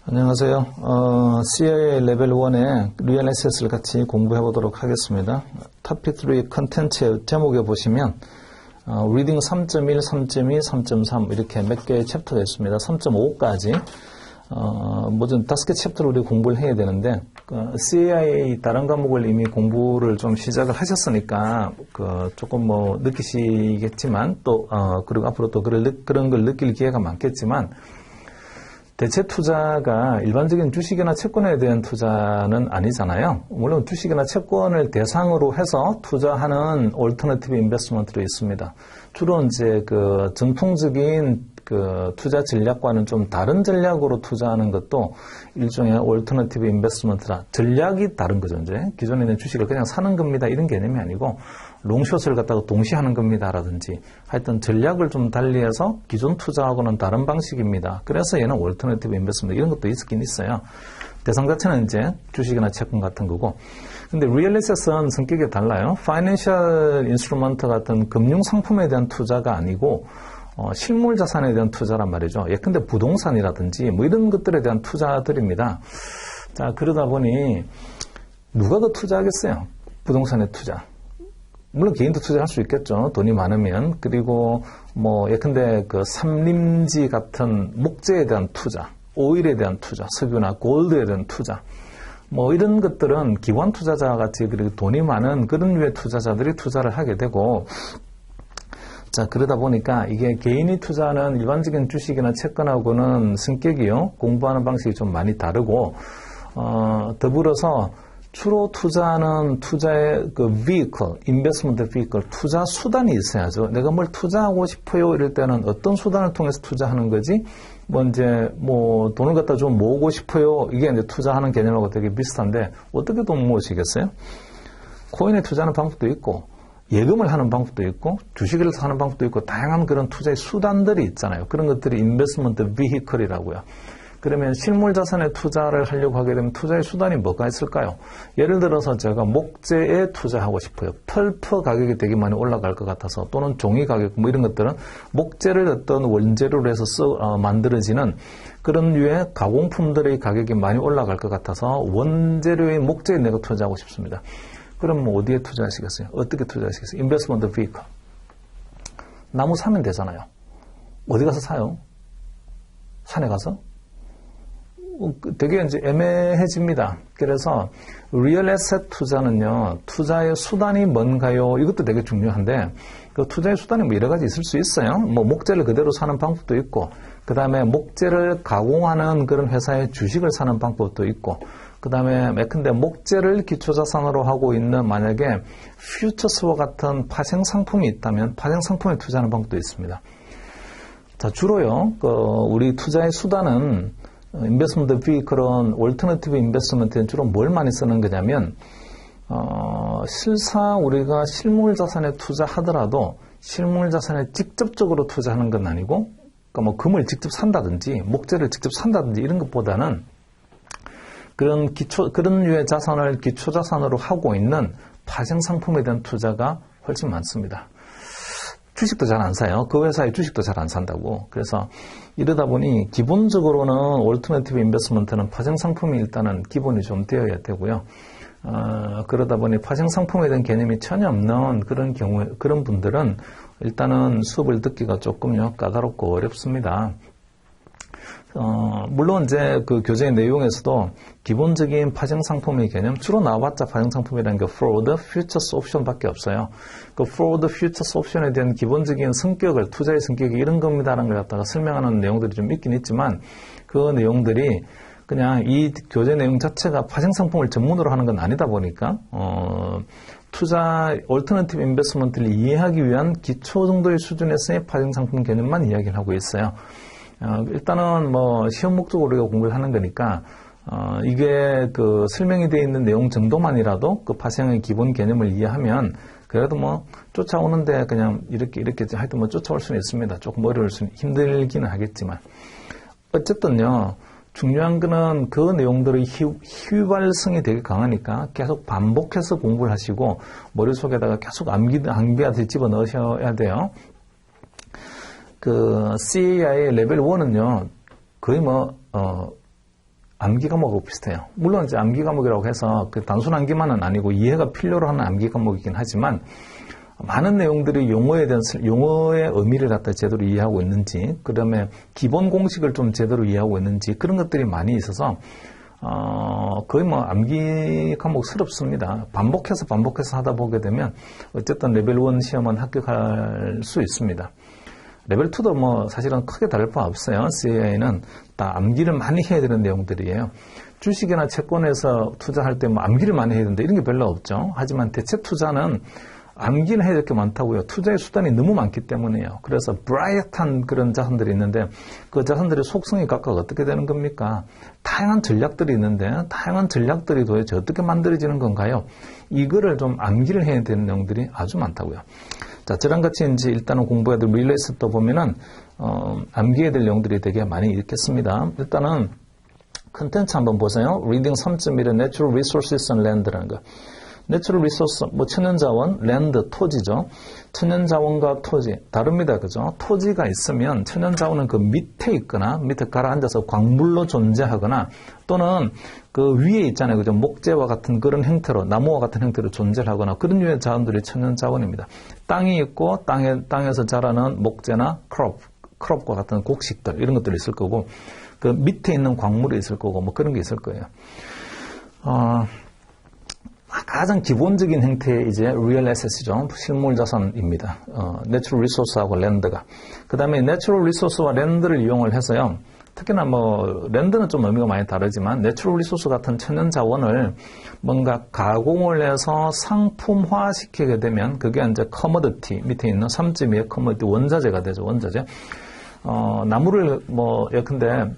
안녕하세요. CIA 레벨 1의 리얼 에셋을 같이 공부해 보도록 하겠습니다. 토픽 3 컨텐츠 제목에 보시면 리딩 3.1, 3.2, 3.3 이렇게 몇 개의 챕터가 있습니다. 3.5까지 모든 5개 챕터를 우리 공부를 해야 되는데 CIA 다른 과목을 이미 공부를 좀 시작을 하셨으니까 조금 느끼시겠지만 또 그리고 앞으로 또 그런 걸 느낄 기회가 많겠지만 대체 투자가 일반적인 주식이나 채권에 대한 투자는 아니잖아요. 물론 주식이나 채권을 대상으로 해서 투자하는 올터너티브 인베스트먼트도 있습니다. 주로 이제 전통적인 투자 전략과는 좀 다른 전략으로 투자하는 것도 일종의 올터너티브 인베스트먼트다. 전략이 다른 거죠, 이제. 기존에 있는 주식을 그냥 사는 겁니다. 이런 개념이 아니고, 롱숏을 갖다가 동시에 하는 겁니다라든지, 하여튼 전략을 좀 달리해서 기존 투자하고는 다른 방식입니다. 그래서 얘는 올터너티브 인베스트먼트 이런 것도 있긴 있어요. 대상 자체는 이제 주식이나 채권 같은 거고. 근데 리얼 에셋은 성격이 달라요. 파이낸셜 인스트루먼트 같은 금융 상품에 대한 투자가 아니고, 실물 자산에 대한 투자란 말이죠. 예컨대 부동산이라든지 이런 것들에 대한 투자들입니다. 자, 그러다 보니 누가 더 투자하겠어요? 부동산에 투자. 물론 개인도 투자할 수 있겠죠. 돈이 많으면. 그리고 예컨대 삼림지 같은 목재에 대한 투자, 오일에 대한 투자, 석유나 골드에 대한 투자. 이런 것들은 기관 투자자 같이 그리고 돈이 많은 그런 류의 투자자들이 투자를 하게 되고 자, 그러다 보니까 이게 개인이 투자하는 일반적인 주식이나 채권하고는 성격이요, 공부하는 방식이 좀 많이 다르고, 더불어서 주로 투자하는 투자의 vehicle, investment vehicle, 투자 수단이 있어야죠. 내가 뭘 투자하고 싶어요 이럴 때는 어떤 수단을 통해서 투자하는 거지? 돈을 갖다 좀 모으고 싶어요. 이게 이제 투자하는 개념하고 되게 비슷한데, 어떻게 돈 모으시겠어요? 코인에 투자하는 방법도 있고, 예금을 하는 방법도 있고 주식을 사는 방법도 있고 다양한 그런 투자의 수단들이 있잖아요. 그런 것들이 인베스트먼트 비히클이라고요. 그러면 실물 자산에 투자를 하려고 하게 되면 투자의 수단이 뭐가 있을까요? 예를 들어서 제가 목재에 투자하고 싶어요. 펄프 가격이 되게 많이 올라갈 것 같아서 또는 종이 가격 이런 것들은 목재를 어떤 원재료로 해서 만들어지는 그런 류의 가공품들의 가격이 많이 올라갈 것 같아서 원재료의 목재에 내가 투자하고 싶습니다. 그럼 어디에 투자하시겠어요? 어떻게 투자하시겠어요? 인베스트먼트 비히클. 나무 사면 되잖아요. 어디 가서 사요? 산에 가서? 되게 이제 애매해집니다. 그래서 리얼 에셋 투자는요, 투자의 수단이 뭔가요? 이것도 되게 중요한데, 그 투자의 수단이 여러 가지 있을 수 있어요. 목재를 그대로 사는 방법도 있고, 그 다음에 목재를 가공하는 그런 회사의 주식을 사는 방법도 있고, 그 다음에 예컨대 목재를 기초자산으로 하고 있는 만약에 퓨처스와 같은 파생 상품이 있다면 파생 상품에 투자하는 방법도 있습니다. 자, 주로요, 우리 투자의 수단은 인베스트먼트 비히클은 올터너티브 인베스트먼트는 주로 뭘 많이 쓰는 거냐면 실상 우리가 실물 자산에 투자하더라도 실물 자산에 직접적으로 투자하는 건 아니고 금을 직접 산다든지 목재를 직접 산다든지 이런 것보다는 그런 류의 자산을 기초자산으로 하고 있는 파생 상품에 대한 투자가 훨씬 많습니다. 주식도 잘 안 사요. 그 회사의 주식도 잘 안 산다고. 그래서 이러다 보니 기본적으로는 올터너티브 인베스트먼트는 파생 상품이 일단은 기본이 좀 되어야 되고요. 그러다 보니 파생 상품에 대한 개념이 전혀 없는 그런 경우에 그런 분들은 일단은 수업을 듣기가 조금요 까다롭고 어렵습니다. 물론 이제 그 교재의 내용에서도 기본적인 파생 상품의 개념, 주로 나와봤자 파생 상품이라는 게 forward, futures, option 밖에 없어요. 그 forward, futures, option에 대한 기본적인 성격을, 투자의 성격이 이런 겁니다라는 걸 갖다가 설명하는 내용들이 좀 있긴 있지만, 그 내용들이 그냥 이 교재 내용 자체가 파생 상품을 전문으로 하는 건 아니다 보니까, 투자, 올터너티브 인베스트먼트를 이해하기 위한 기초 정도의 수준에서의 파생 상품 개념만 이야기를 하고 있어요. 일단은 시험 목적으로 우리가 공부를 하는 거니까 이게 설명이 되어 있는 내용 정도만이라도 그 파생의 기본 개념을 이해하면 그래도 쫓아오는데 그냥 이렇게 하여튼 쫓아올 수는 있습니다. 조금 어려울 수는 힘들기는 하겠지만 어쨌든요, 중요한 거는 그 내용들의 휘발성이 되게 강하니까 계속 반복해서 공부를 하시고 머릿속에다가 계속 암기하듯이 집어넣으셔야 돼요. 그 CIA 레벨 1은요, 거의 암기 과목하고 비슷해요. 물론 이제 암기 과목이라고 해서 그 단순 암기만은 아니고 이해가 필요로 하는 암기 과목이긴 하지만 많은 내용들이 용어의 의미를 갖다 제대로 이해하고 있는지, 그 다음에 기본 공식을 좀 제대로 이해하고 있는지 그런 것들이 많이 있어서 거의 뭐 암기 과목스럽습니다. 반복해서 하다 보게 되면 어쨌든 레벨 1 시험은 합격할 수 있습니다. 레벨 2도 뭐 사실은 크게 다를 바 없어요. CAI는 다 암기를 많이 해야 되는 내용들이에요. 주식이나 채권에서 투자할 때 뭐 암기를 많이 해야 되는데 이런 게 별로 없죠. 하지만 대체 투자는 암기는 해야 될 게 많다고요. 투자의 수단이 너무 많기 때문에요. 그래서 브라이어트한 그런 자산들이 있는데 그 자산들의 속성이 각각 어떻게 되는 겁니까? 다양한 전략들이 있는데 다양한 전략들이 도대체 어떻게 만들어지는 건가요? 이거를 좀 암기를 해야 되는 내용들이 아주 많다고요. 자, 저랑 같이 이제 일단은 공부해야 될 릴레이스도 보면은 암기해야 될 내용들이 되게 많이 있겠습니다. 일단은 컨텐츠 한번 보세요. Reading 3.1의 Natural Resources and Land라는 거. 내추럴 리소스, 뭐 천연자원, 랜드, 토지죠. 천연자원과 토지, 다릅니다. 그죠? 토지가 있으면 천연자원은 그 밑에 있거나 밑에 가라앉아서 광물로 존재하거나 또는 그 위에 있잖아요. 그죠? 목재와 같은 그런 형태로, 나무와 같은 형태로 존재하거나 그런 류의 자원들이 천연자원입니다. 땅이 있고 땅에서 자라는 목재나 크롭과 같은 곡식들 이런 것들이 있을 거고 그 밑에 있는 광물이 있을 거고 뭐 그런 게 있을 거예요. 가장 기본적인 형태의 이제 real asset이죠. 실물 자산입니다. natural resource하고 랜드가. 그 다음에 natural resource와 랜드를 이용을 해서요. 특히나 뭐 랜드는 좀 의미가 많이 다르지만 natural resource 같은 천연 자원을 뭔가 가공을 해서 상품화 시키게 되면 그게 이제 commodity 밑에 있는 3.2의 commodity 원자재가 되죠. 원자재. 나무를 뭐 예컨대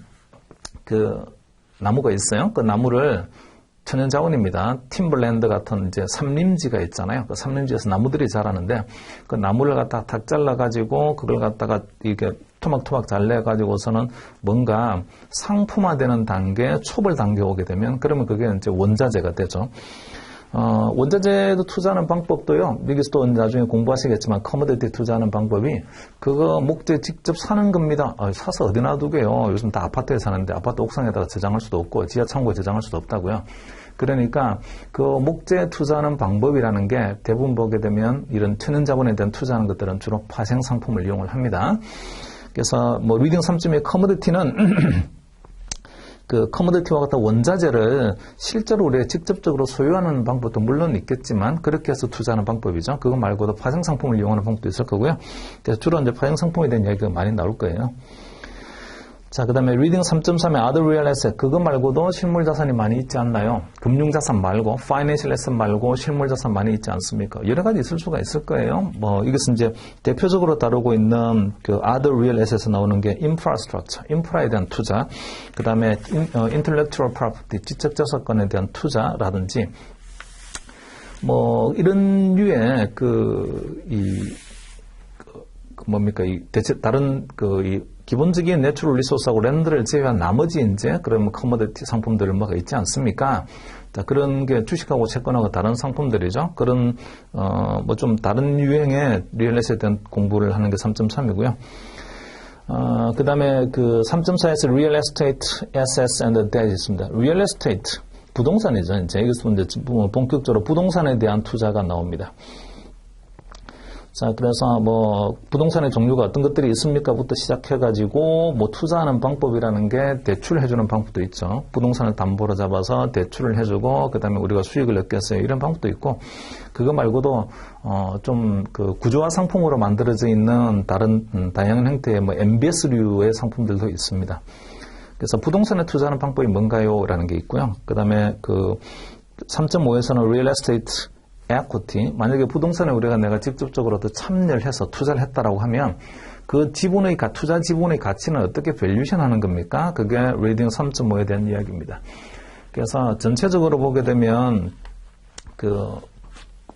그 나무가 있어요. 그 나무를 천연자원입니다. 팀블랜드 같은 이제 삼림지가 있잖아요. 그 삼림지에서 나무들이 자라는데 그 나무를 갖다가 탁 잘라가지고 그걸 갖다가 이게 토막토막 잘라가지고서는 뭔가 상품화되는 단계, 촉을 단계 오게 되면 그러면 그게 이제 원자재가 되죠. 원자재도 투자하는 방법도요. 여기서도 나중에 공부하시겠지만 커머디티 투자하는 방법이 그거 목재 직접 사는 겁니다. 사서 어디 놔두게요. 요즘 다 아파트에 사는데 아파트 옥상에다가 저장할 수도 없고 지하 창고에 저장할 수도 없다고요. 그러니까 그 목재 투자하는 방법이라는 게 대부분 보게 되면 이런 천연자본에 대한 투자하는 것들은 주로 파생 상품을 이용을 합니다. 그래서 뭐 리딩 3.2의 커머디티는 그 커머디티와 같은 원자재를 실제로 우리가 직접적으로 소유하는 방법도 물론 있겠지만 그렇게 해서 투자하는 방법이죠. 그거 말고도 파생 상품을 이용하는 방법도 있을 거고요. 그래서 주로 이제 파생 상품에 대한 이야기가 많이 나올 거예요. 자, 그 다음에 리딩 3.3의 Other Real Asset, 그거 말고도 실물 자산이 많이 있지 않나요? 금융 자산 말고, Financial Asset 말고 실물 자산 많이 있지 않습니까? 여러 가지 있을 수가 있을 거예요. 뭐 이것은 이제 대표적으로 다루고 있는 그 Other Real Asset에서 나오는 게 Infrastructure, 인프라에 대한 투자, 그 다음에 Intellectual Property, 지적 저작권에 대한 투자라든지, 뭐 이런 류의 대체 다른 기본적인 내추럴 리소스하고 랜드를 제외한 나머지 이제 그런 커머디티 상품들 뭐가 있지 않습니까? 자, 그런 게 주식하고 채권하고 다른 상품들이죠. 그런 뭐 좀 다른 유형의 리얼에셋에 대한 공부를 하는 게 3.3이고요. 그 다음에 그 3.4에서 Real Estate Assets and Debt 있습니다. Real Estate 부동산이죠. 이제 여기서 이제 본격적으로 부동산에 대한 투자가 나옵니다. 자, 그래서 뭐 부동산의 종류가 어떤 것들이 있습니까?부터 시작해가지고 뭐 투자하는 방법이라는 게 대출해주는 방법도 있죠. 부동산을 담보로 잡아서 대출을 해주고 그 다음에 우리가 수익을 얻겠어요. 이런 방법도 있고 그거 말고도 좀 그 구조화 상품으로 만들어져 있는 다른 다양한 형태의 뭐 MBS류의 상품들도 있습니다. 그래서 부동산에 투자하는 방법이 뭔가요? 라는 게 있고요. 그 다음에 그 3.5에서는 Real Estate equity, 만약에 부동산에 내가 직접적으로 더 참여를 해서 투자를 했다라고 하면 그 지분의 투자 지분의 가치는 어떻게 밸류션 하는 겁니까? 그게 리딩 3.5에 대한 이야기입니다. 그래서 전체적으로 보게 되면 그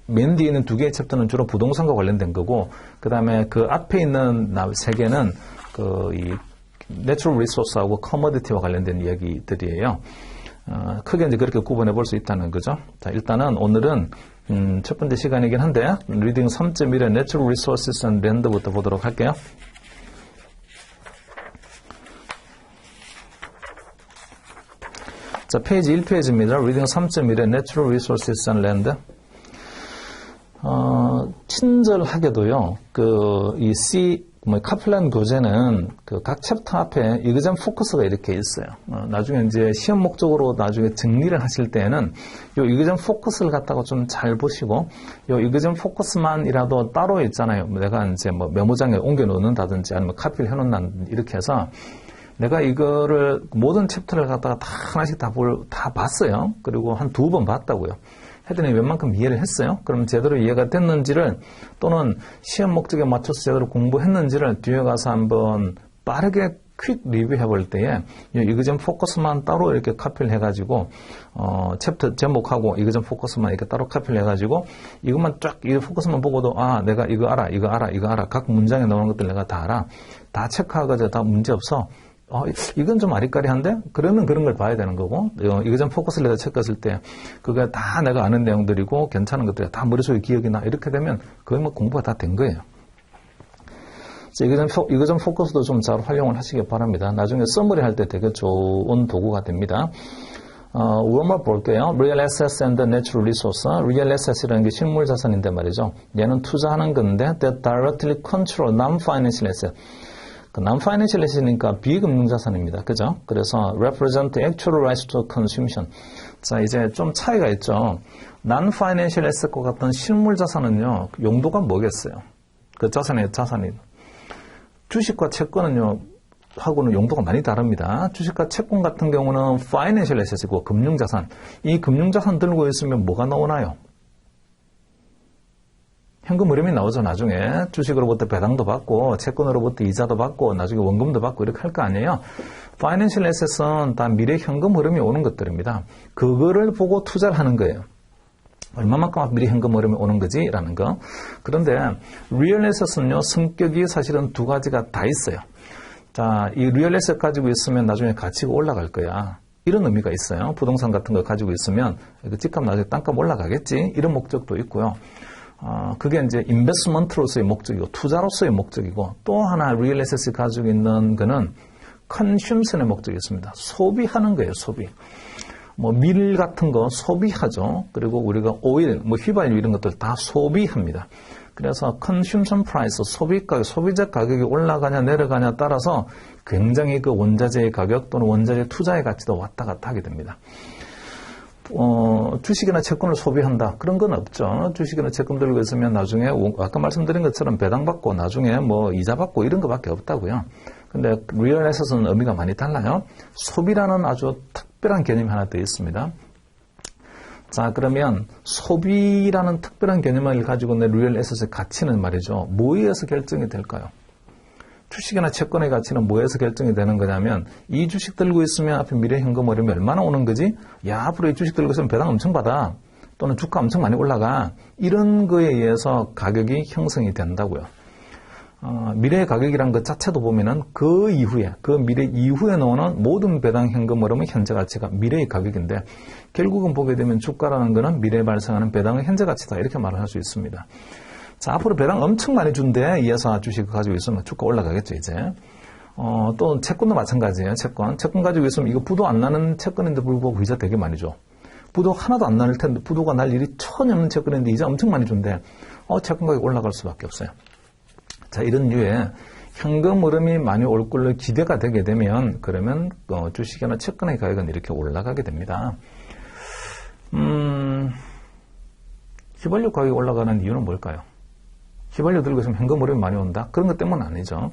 맨 뒤에 있는 두 개의 챕터는 주로 부동산과 관련된 거고 그 다음에 그 앞에 있는 세 개는 이 내추럴 리소스하고 커머디티와 관련된 이야기들이에요. 크게 이제 그렇게 구분해 볼 수 있다는 거죠. 자, 일단은 오늘은 첫 번째 시간이긴 한데 리딩 3.1의 Natural Resources and Land부터 보도록 할게요. 자, 페이지 1페이지입니다. 리딩 3.1의 Natural Resources and Land. 친절하게도요, 카플란 교재는 각 챕터 앞에 이그잼 포커스가 이렇게 있어요. 나중에 이제 시험 목적으로 나중에 정리를 하실 때에는 요 이그잼 포커스를 갖다가 좀 잘 보시고, 요 이그잼 포커스만이라도 따로 있잖아요. 내가 이제 뭐 메모장에 옮겨 놓는다든지 아니면 카피를 해 놓는다 이렇게 해서 내가 이거를 모든 챕터를 갖다가 다 하나씩 다 봤어요. 그리고 한 2번 봤다고요. 했더니 웬만큼 이해를 했어요. 그럼 제대로 이해가 됐는지를 또는 시험 목적에 맞춰서 제대로 공부했는지를 뒤에 가서 한번 빠르게 퀵 리뷰해 볼 때에 이그잼 포커스만 따로 이렇게 카피를 해가지고 챕터 제목하고 이그잼 포커스만 이렇게 따로 카피를 해가지고 이것만 쫙 이 포커스만 보고도 내가 이거 알아 각 문장에 나오는 것들 내가 다 알아 다 체크하고도 다 문제 없어. 이건 좀 아리까리한데? 그러면 그런 걸 봐야 되는 거고, 이거전 포커스를 내가 체크했을 때, 그게 다 내가 아는 내용들이고, 괜찮은 것들이 다 머릿속에 기억이 나. 이렇게 되면, 거의 뭐 공부가 다 된 거예요. 이거전 포커스도 좀 잘 활용을 하시기 바랍니다. 나중에 서머리 할 때 되게 좋은 도구가 됩니다. 원말 볼게요. Real Assets and Natural Resource. Real Assets이라는 게 실물 자산인데 말이죠. 얘는 투자하는 건데, that directly control non-financial assets. non-financial asset이니까 비금융 자산입니다. 그죠? 그래서 represent actual rights to consumption. 자, 이제 좀 차이가 있죠. non-financial asset과 같은 실물 자산은요, 용도가 뭐겠어요? 그 자산이. 주식과 채권은요, 하고는 용도가 많이 다릅니다. 주식과 채권 같은 경우는 financial asset이고, 금융 자산. 이 금융 자산 들고 있으면 뭐가 나오나요? 현금 흐름이 나오죠. 나중에 주식으로부터 배당도 받고 채권으로부터 이자도 받고 나중에 원금도 받고 이렇게 할 거 아니에요. 파이낸셜 에셋은 다 미래 현금 흐름이 오는 것들입니다. 그거를 보고 투자를 하는 거예요. 얼마만큼 미래 현금 흐름이 오는 거지? 라는 거. 그런데 리얼 에셋은요. 성격이 사실은 2가지가 다 있어요. 자, 이 리얼 에셋 가지고 있으면 나중에 가치가 올라갈 거야. 이런 의미가 있어요. 부동산 같은 거 가지고 있으면 집값 나중에 땅값 올라가겠지? 이런 목적도 있고요. 그게 이제 인베스트먼트로서의 목적이고 투자로서의 목적이고 또 하나 리얼 에셋이 가지고 있는 거는 컨슘션의 목적이 있습니다. 소비하는 거예요, 소비. 뭐 밀 같은 거 소비하죠. 그리고 우리가 오일, 뭐 휘발유 이런 것들 다 소비합니다. 그래서 컨슘션 프라이스, 소비자 가격이 올라가냐 내려가냐 따라서 굉장히 그 원자재의 가격 또는 원자재 투자의 가치도 왔다 갔다 하게 됩니다. 주식이나 채권을 소비한다. 그런 건 없죠. 주식이나 채권 들고 있으면 나중에, 아까 말씀드린 것처럼 배당받고 나중에 뭐 이자 받고 이런 것밖에 없다고요. 근데 리얼 에셋은 의미가 많이 달라요. 소비라는 아주 특별한 개념이 하나 더 있습니다. 자, 그러면 소비라는 특별한 개념을 가지고 있는 리얼 에셋의 가치는 말이죠. 뭐에 의해서 결정이 될까요? 주식이나 채권의 가치는 뭐에서 결정이 되는 거냐면 이 주식 들고 있으면 앞에 미래 현금 흐름이 얼마나 오는 거지? 야, 앞으로 이 주식 들고 있으면 배당 엄청 받아. 또는 주가 엄청 많이 올라가. 이런 거에 의해서 가격이 형성이 된다고요. 미래의 가격이란 것 자체도 보면은 그 이후에, 그 미래 이후에 나오는 모든 배당 현금 흐름의 현재 가치가 미래의 가격인데 결국은 보게 되면 주가라는 거는 미래에 발생하는 배당의 현재 가치다. 이렇게 말을 할 수 있습니다. 자, 앞으로 배당 엄청 많이 준대. 이어서 주식을 가지고 있으면 주가 올라가겠죠, 이제. 또 채권도 마찬가지예요, 채권. 채권 가지고 있으면 이거 부도 안 나는 채권인데 불구하고 이자 되게 많이 줘. 부도 하나도 안 날 텐데, 부도가 날 일이 전혀 없는 채권인데 이자 엄청 많이 준대. 채권 가격이 올라갈 수밖에 없어요. 자, 이런 류의 현금 흐름이 많이 올 걸로 기대가 되게 되면, 그러면 주식이나 채권의 가격은 이렇게 올라가게 됩니다. 휘발유 가격이 올라가는 이유는 뭘까요? 휘발유 들고 있으면 현금 흐름이 많이 온다? 그런 것 때문은 아니죠.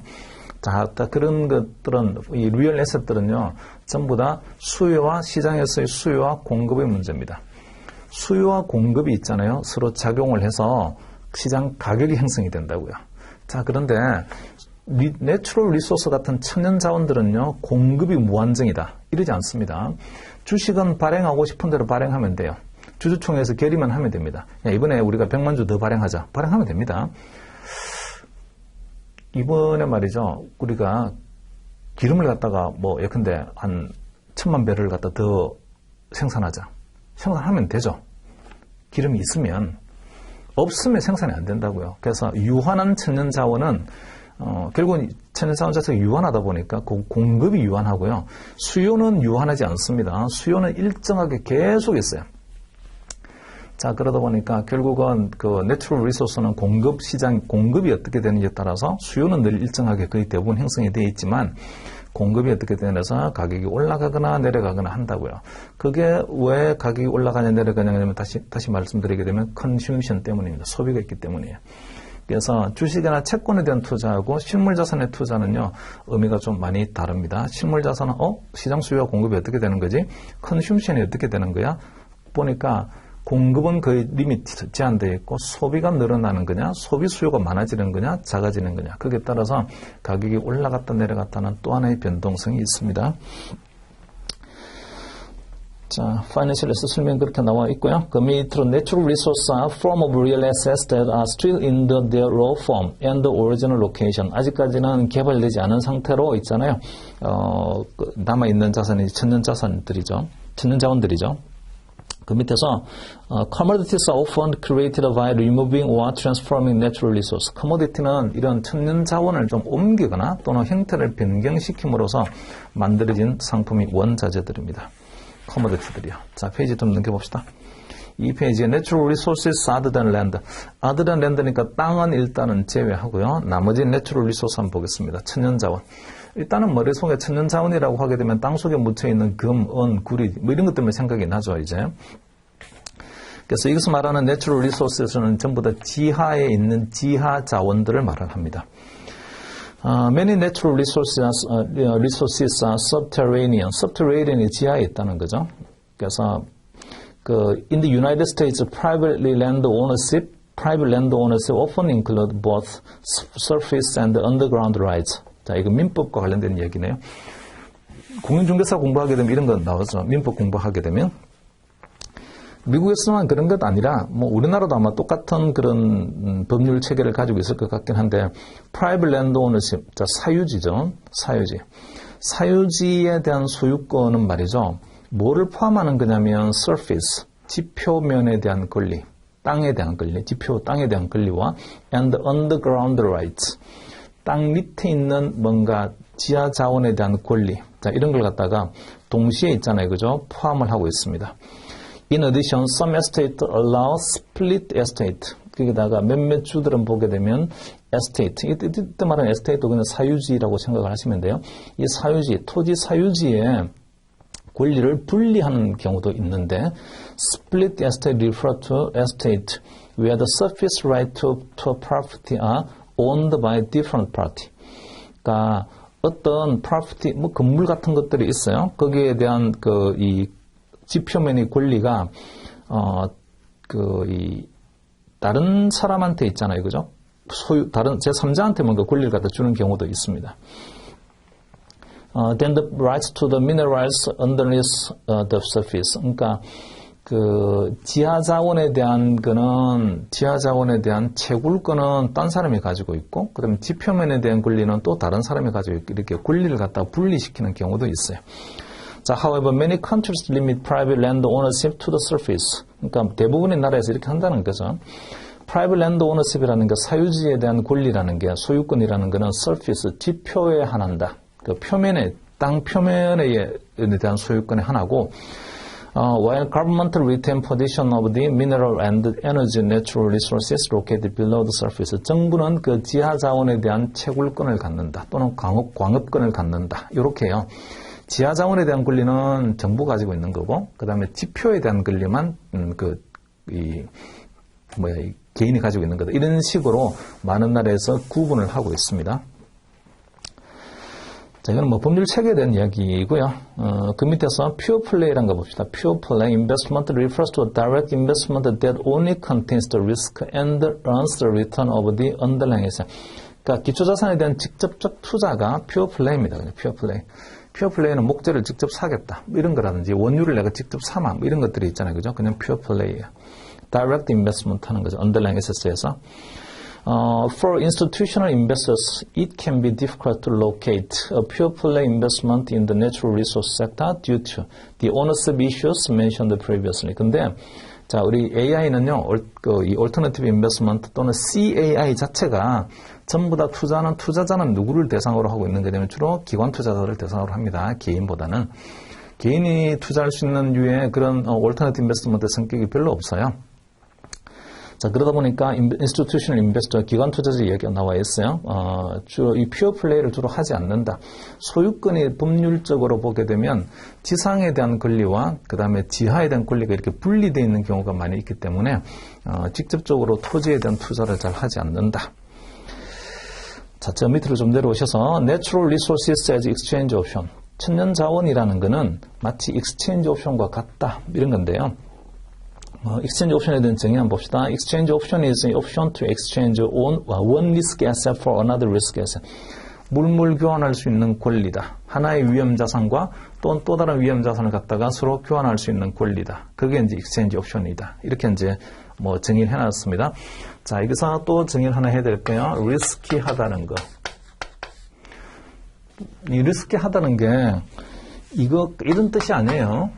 자, 그런 것들은, 이 리얼 에셋들은요, 전부 다 수요와 시장에서의 수요와 공급의 문제입니다. 수요와 공급이 있잖아요. 서로 작용을 해서 시장 가격이 형성이 된다고요. 자, 그런데 내추럴 리소스 같은 천연 자원들은요, 공급이 무한정이다. 이러지 않습니다. 주식은 발행하고 싶은 대로 발행하면 돼요. 주주총회에서 결의만 하면 됩니다. 야, 이번에 우리가 100만 주 더 발행하자. 발행하면 됩니다. 이번에 말이죠. 우리가 기름을 갖다가 뭐 예컨대 한 1000만 배럴을 갖다 더 생산하자. 생산하면 되죠. 기름이 있으면. 없으면 생산이 안 된다고요. 그래서 유한한 천연 자원은 결국은 천연자원 자체가 유한하다 보니까 공급이 유한하고요. 수요는 유한하지 않습니다. 수요는 일정하게 계속 있어요. 자, 그러다 보니까 결국은 그 내추럴 리소스는 공급이 어떻게 되는지에 따라서 수요는 늘 일정하게 거의 대부분 형성이 되어 있지만 공급이 어떻게 되면서 가격이 올라가거나 내려가거나 한다고요. 그게 왜 가격이 올라가냐 내려가냐면 다시 말씀드리게 되면 컨슈션 때문입니다. 소비가 있기 때문이에요. 그래서 주식이나 채권에 대한 투자하고 실물자산의 투자는요, 의미가 좀 많이 다릅니다. 실물자산은, 시장 수요와 공급이 어떻게 되는 거지? 컨슈션이 어떻게 되는 거야? 보니까 공급은 거의 리미트, 제한되어 있고, 소비가 늘어나는 거냐, 소비 수요가 많아지는 거냐, 작아지는 거냐. 거기에 따라서 가격이 올라갔다 내려갔다는 또 하나의 변동성이 있습니다. 자, 파이낸셜에서 설명 그렇게 나와 있고요. 그 밑으로 natural resources are form of real assets that are still in their raw form and the original location. 아직까지는 개발되지 않은 상태로 있잖아요. 남아있는 자산이 천연자원들이죠. 그 밑에서 commodities are often created by removing or transforming natural resources. commodity는 이런 천연자원을 좀 옮기거나 또는 형태를 변경시킴으로써 만들어진 상품이 원자재들입니다. commodity들이요. 자, 페이지 좀 넘겨봅시다. 이 페이지에 natural resources other than land. other than land니까 땅은 일단은 제외하고요. 나머지 natural resource 한번 보겠습니다. 천연자원. 일단은 머릿속에 천연자원이라고 하게 되면 땅 속에 묻혀있는 금, 은, 구리 뭐 이런 것 때문에 생각이 나죠, 이제. 그래서 여기서 말하는 natural resources는 전부 다 지하에 있는 지하 자원들을 말을 합니다. Many natural resources are subterranean. subterranean이 지하에 있다는 거죠. 그래서 in the United States, private land ownership often include both surface and underground rights. 자, 이거 민법과 관련된 얘기네요. 공인중개사 공부하게 되면 이런 거 나오죠. 민법 공부하게 되면. 미국에서만 그런 것 아니라, 우리나라도 아마 똑같은 그런 법률 체계를 가지고 있을 것 같긴 한데, private land ownership, 자, 사유지죠. 사유지에 대한 소유권은 말이죠. 뭐를 포함하는 거냐면, surface, 지표면에 대한 권리, 땅에 대한 권리, 땅에 대한 권리와, and underground rights, 땅 밑에 있는 뭔가 지하 자원에 대한 권리, 자, 이런 걸 갖다가 동시에 있잖아요. 그죠? 포함을 하고 있습니다. In addition, some estate allow split estate. 거기다가 몇몇 주들은 보게 되면 estate. 이때 말하는 estate도 그냥 사유지라고 생각을 하시면 돼요. 이 사유지, 토지 사유지에 권리를 분리하는 경우도 있는데, split estate refer to estate where the surface right to property are owned by different party. 그러니까 어떤 property, 건물 같은 것들이 있어요. 거기에 대한 이 지표면의 권리가 다른 사람한테 있잖아요, 그죠? 다른 제3자한테 뭔가 권리를 갖다 주는 경우도 있습니다. Then the rights to the minerals underneath the surface. 그러니까 지하 자원에 대한 채굴권은 딴 사람이 가지고 있고, 그다음에 지표면에 대한 권리는 또 다른 사람이 가지고 있고, 이렇게 권리를 갖다가 분리시키는 경우도 있어요. 자, however, many countries limit private land ownership to the surface. 그러니까 대부분의 나라에서 이렇게 한다는 거죠. private land ownership이라는 게 사유지에 대한 권리라는 게, 소유권이라는 거는 surface, 지표에 한한다. 그 표면에, 땅 표면에 대한 소유권에 하나고, while government retain possession of the mineral and energy natural resources located below the surface. 정부는 그 지하 자원에 대한 채굴권을 갖는다. 또는 광업권을 갖는다. 이렇게요. 지하 자원에 대한 권리는 정부가 가지고 있는 거고, 그 다음에 지표에 대한 권리만, 개인이 가지고 있는 거다. 이런 식으로 많은 나라에서 구분을 하고 있습니다. 자, 이건 법률 체계에 대한 이야기이고요. 그 밑에서 pure play라는 거 봅시다. pure play investment refers to a direct investment that only contains the risk and earns the return of the underlying asset. 그러니까 기초자산에 대한 직접적 투자가 pure play입니다. 그냥 pure play. pure play는 목재를 직접 사겠다. 이런 거라든지 원유를 내가 직접 사마. 이런 것들이 있잖아요. 그죠? 그냥 pure play예요. direct investment 하는 거죠. underlying assets에서. For institutional investors, it can be difficult to locate a pure play investment in the natural resource sector due to the ownership issues mentioned previously. 근데 자, 우리 AI는요, 이 Alternative Investment 또는 CAI 자체가 전부 다 투자는 투자자는 누구를 대상으로 하고 있는 거냐면 주로 기관 투자자를 대상으로 합니다. 개인보다는. 개인이 투자할 수 있는 류의 그런 Alternative Investment 성격이 별로 없어요. 자, 그러다 보니까 institutional investor, 기관 투자자 이야기가 나와 있어요. 주로 이 퓨어 플레이를 주로 하지 않는다. 소유권이 법률적으로 보게 되면 지상에 대한 권리와 그 다음에 지하에 대한 권리가 이렇게 분리되어 있는 경우가 많이 있기 때문에 직접적으로 토지에 대한 투자를 잘 하지 않는다. 자, 저 밑으로 좀 내려오셔서 Natural Resources as Exchange Option. 천연자원이라는 거는 마치 Exchange Option과 같다. 이런 건데요. Exchange Option에 대한 정의 한번 봅시다. Exchange Option is an option to exchange one risk asset for another risk asset. 물물 교환할 수 있는 권리다. 하나의 위험 자산과 또 다른 위험 자산을 갖다가 서로 교환할 수 있는 권리다. 그게 이제 Exchange Option이다. 이렇게 이제 정의를 해놨습니다. 자, 여기서 또 정의를 하나 해야 될까요? 리스키하다는 거. 이 리스키하다는 게 이런 뜻이 아니에요.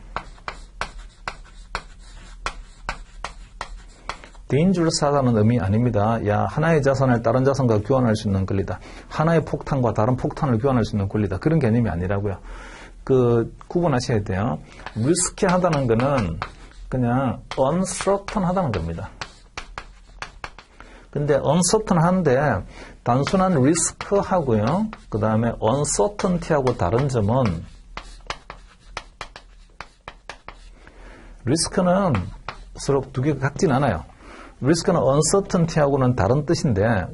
dangerous하다는 의미 아닙니다. 야, 하나의 자산을 다른 자산과 교환할 수 있는 권리다. 하나의 폭탄과 다른 폭탄을 교환할 수 있는 권리다. 그런 개념이 아니라고요. 구분하셔야 돼요. 리스키하다는 거는 그냥 uncertain하다는 겁니다. 근데 uncertain한데 단순한 리스크하고요. 그 다음에 uncertainty하고 다른 점은 리스크는 서로 두 개가 같진 않아요. 리스크는 uncertainty하고는 다른 뜻인데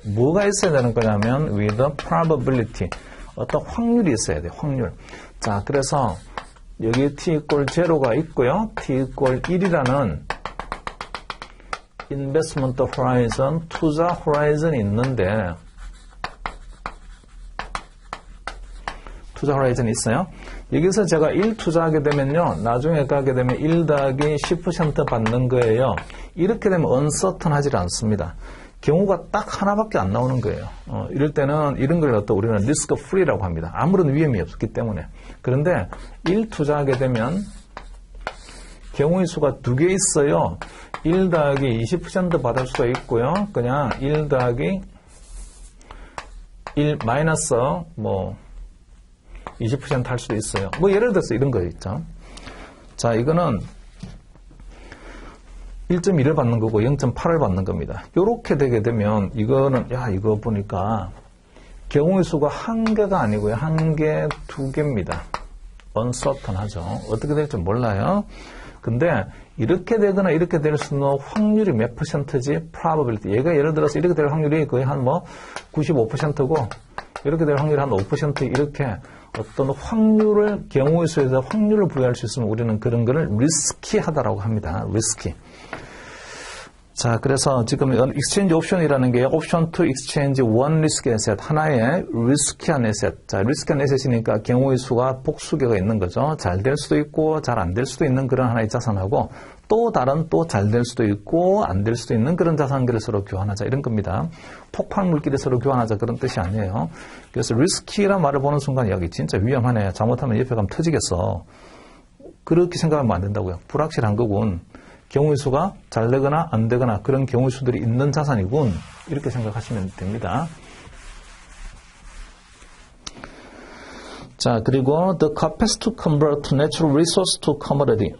뭐가 있어야 되는 거냐면 with probability 어떤 확률이 있어야 돼요. 확률. 자, 그래서 여기 t equal 0가 있고요. t equal 1이라는 investment horizon, 투자 호라이즌이 있는데 투자 호라이즌이 있어요. 여기서 제가 1 투자하게 되면요. 나중에 가게 되면 1 더하기 10% 받는 거예요. 이렇게 되면 uncertain하지 않습니다. 경우가 딱 하나밖에 안 나오는 거예요. 이럴 때는 이런 걸 우리는 risk free라고 합니다. 아무런 위험이 없기 때문에. 그런데 1 투자하게 되면 경우의 수가 2개 있어요. 1 더하기 20% 받을 수가 있고요. 그냥 1 더하기 1 마이너스 20% 할 수도 있어요. 예를 들어서 이런 거 있죠. 자, 이거는 1.1을 받는 거고 0.8을 받는 겁니다. 이렇게 되게 되면 이거는 이거 보니까 경우의 수가 1개가 아니고요. 1개, 2개입니다. uncertain하죠. 어떻게 될지 몰라요. 근데 이렇게 되거나 이렇게 될 수 있는 확률이 몇 %지? probability. 얘가 예를 들어서 이렇게 될 확률이 거의 한 95%고 이렇게 될 확률이 한 5% 이렇게 어떤 확률을 경우의 수에서 확률을 부여할 수 있으면 우리는 그런 거를 리스키하다라고 합니다. 리스키. 자, 그래서 지금 exchange option이라는 게 option to exchange one risk asset, 하나의 리스키한 asset. 자, 리스키한 asset이니까 경우의 수가 복수개가 있는 거죠. 잘 될 수도 있고 잘 안 될 수도 있는 그런 하나의 자산하고 또 다른 또 잘 될 수도 있고 안 될 수도 있는 그런 자산들을 서로 교환하자 이런 겁니다. 폭발 물질을 서로 교환하자 그런 뜻이 아니에요. 그래서 리스키란 말을 보는 순간 여기 진짜 위험하네. 잘못하면 옆에 가면 터지겠어. 그렇게 생각하면 안 된다고요. 불확실한 거군. 경우의 수가 잘 되거나 안 되거나 그런 경우의 수들이 있는 자산이군. 이렇게 생각하시면 됩니다. 자, 그리고 the capacity to convert natural resource to commodity.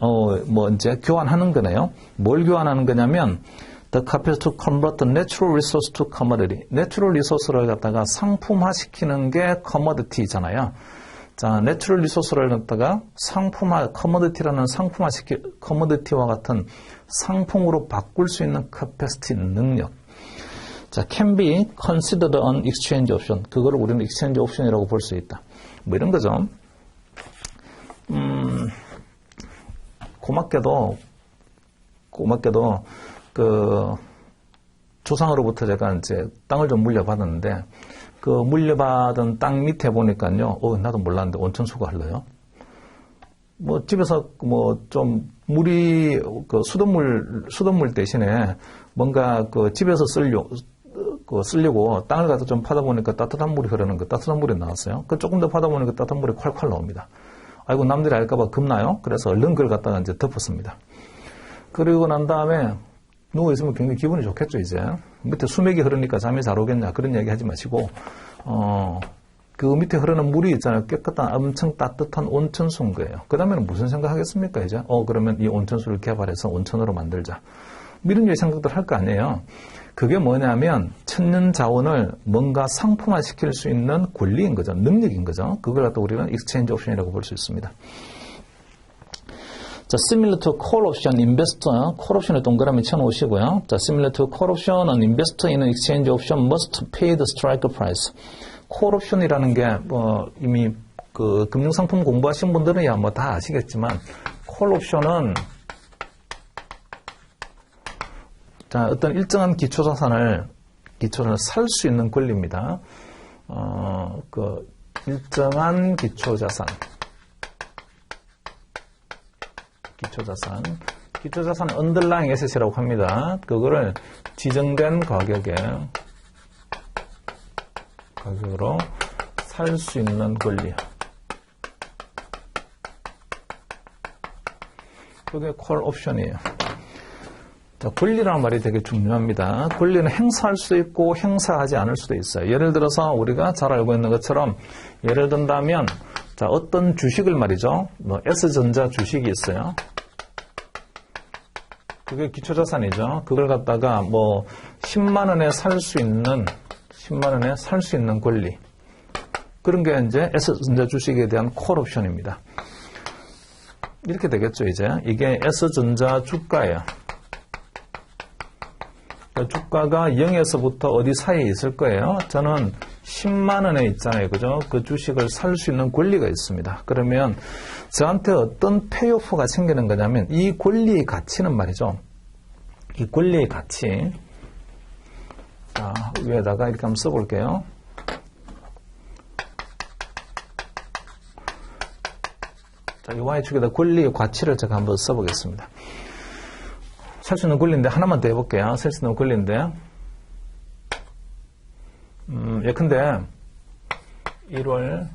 이제 교환하는 거네요. 뭘 교환하는 거냐면 the capacity to convert the natural resource to commodity. natural resource를 갖다가 상품화 시키는 게 commodity잖아요. 자, 내추럴 리소스를 갖다가 상품화, 커머디티라는 커머디티와 같은 상품으로 바꿀 수 있는 capacity 능력. 자, can be considered an exchange option. 그거를 우리는 exchange option이라고 볼 수 있다. 이런 거죠. 고맙게도 조상으로부터 제가 이제 땅을 좀 물려받았는데, 물려받은 땅 밑에 보니까요, 나도 몰랐는데 온천수가 흘러요. 집에서 좀 물이, 수돗물 대신에 뭔가 집에서 쓰려고 땅을 갖다 좀 파다 보니까 따뜻한 물이 따뜻한 물이 나왔어요. 조금 더 파다 보니까 따뜻한 물이 콸콸 나옵니다. 아이고, 남들이 알까봐 겁나요? 그래서 얼른 그걸 갖다가 이제 덮었습니다. 그리고 난 다음에 누워있으면 굉장히 기분이 좋겠죠, 이제. 밑에 수맥이 흐르니까 잠이 잘 오겠냐, 그런 얘기 하지 마시고, 그 밑에 흐르는 물이 있잖아요. 깨끗한, 엄청 따뜻한 온천수인 거예요. 그 다음에는 무슨 생각 하겠습니까, 이제? 그러면 이 온천수를 개발해서 온천으로 만들자. 이런 류의 생각들 할 거 아니에요. 그게 뭐냐면, 천년 자원을 뭔가 상품화 시킬 수 있는 권리인 거죠. 능력인 거죠. 그걸 갖다 우리는 익스체인지 옵션이라고 볼 수 있습니다. 자, similar to call option, investor, call option에 동그라미 쳐놓으시고요. 자, similar to call option, an investor in an exchange option must pay the strike price. call option이라는 게, 이미 그 금융상품 공부하신 분들은 뭐 다 아시겠지만, call option은 자, 어떤 일정한 기초자산을 살 수 있는 권리입니다. 일정한 기초자산, underlying asset이라고 합니다. 그거를 지정된 가격으로 살 수 있는 권리. 그게 콜 옵션이에요. 자, 권리라는 말이 되게 중요합니다. 권리는 행사할 수도 있고 행사하지 않을 수도 있어요. 예를 들어서 우리가 잘 알고 있는 것처럼 예를 든다면 자, 어떤 주식을 말이죠. S전자 주식이 있어요. 그게 기초자산이죠. 그걸 갖다가 10만 원에 살 수 있는 권리. 그런 게 이제 S전자 주식에 대한 콜 옵션입니다. 이렇게 되겠죠, 이제. 이게 S전자 주가예요. 주가가 0에서부터 어디 사이에 있을 거예요. 저는 10만 원에 있잖아요. 그죠? 그 주식을 살 수 있는 권리가 있습니다. 그러면 저한테 어떤 페이오프가 생기는 거냐면 이 권리의 가치는 말이죠. 이 권리의 가치. 자, 위에다가 이렇게 한번 써볼게요. 자, 이 Y축에다 권리의 가치를 제가 한번 써보겠습니다. 살 수 있는 권리인데 하나만 더 해볼게요. 살 수 있는 권리인데 예컨대 1월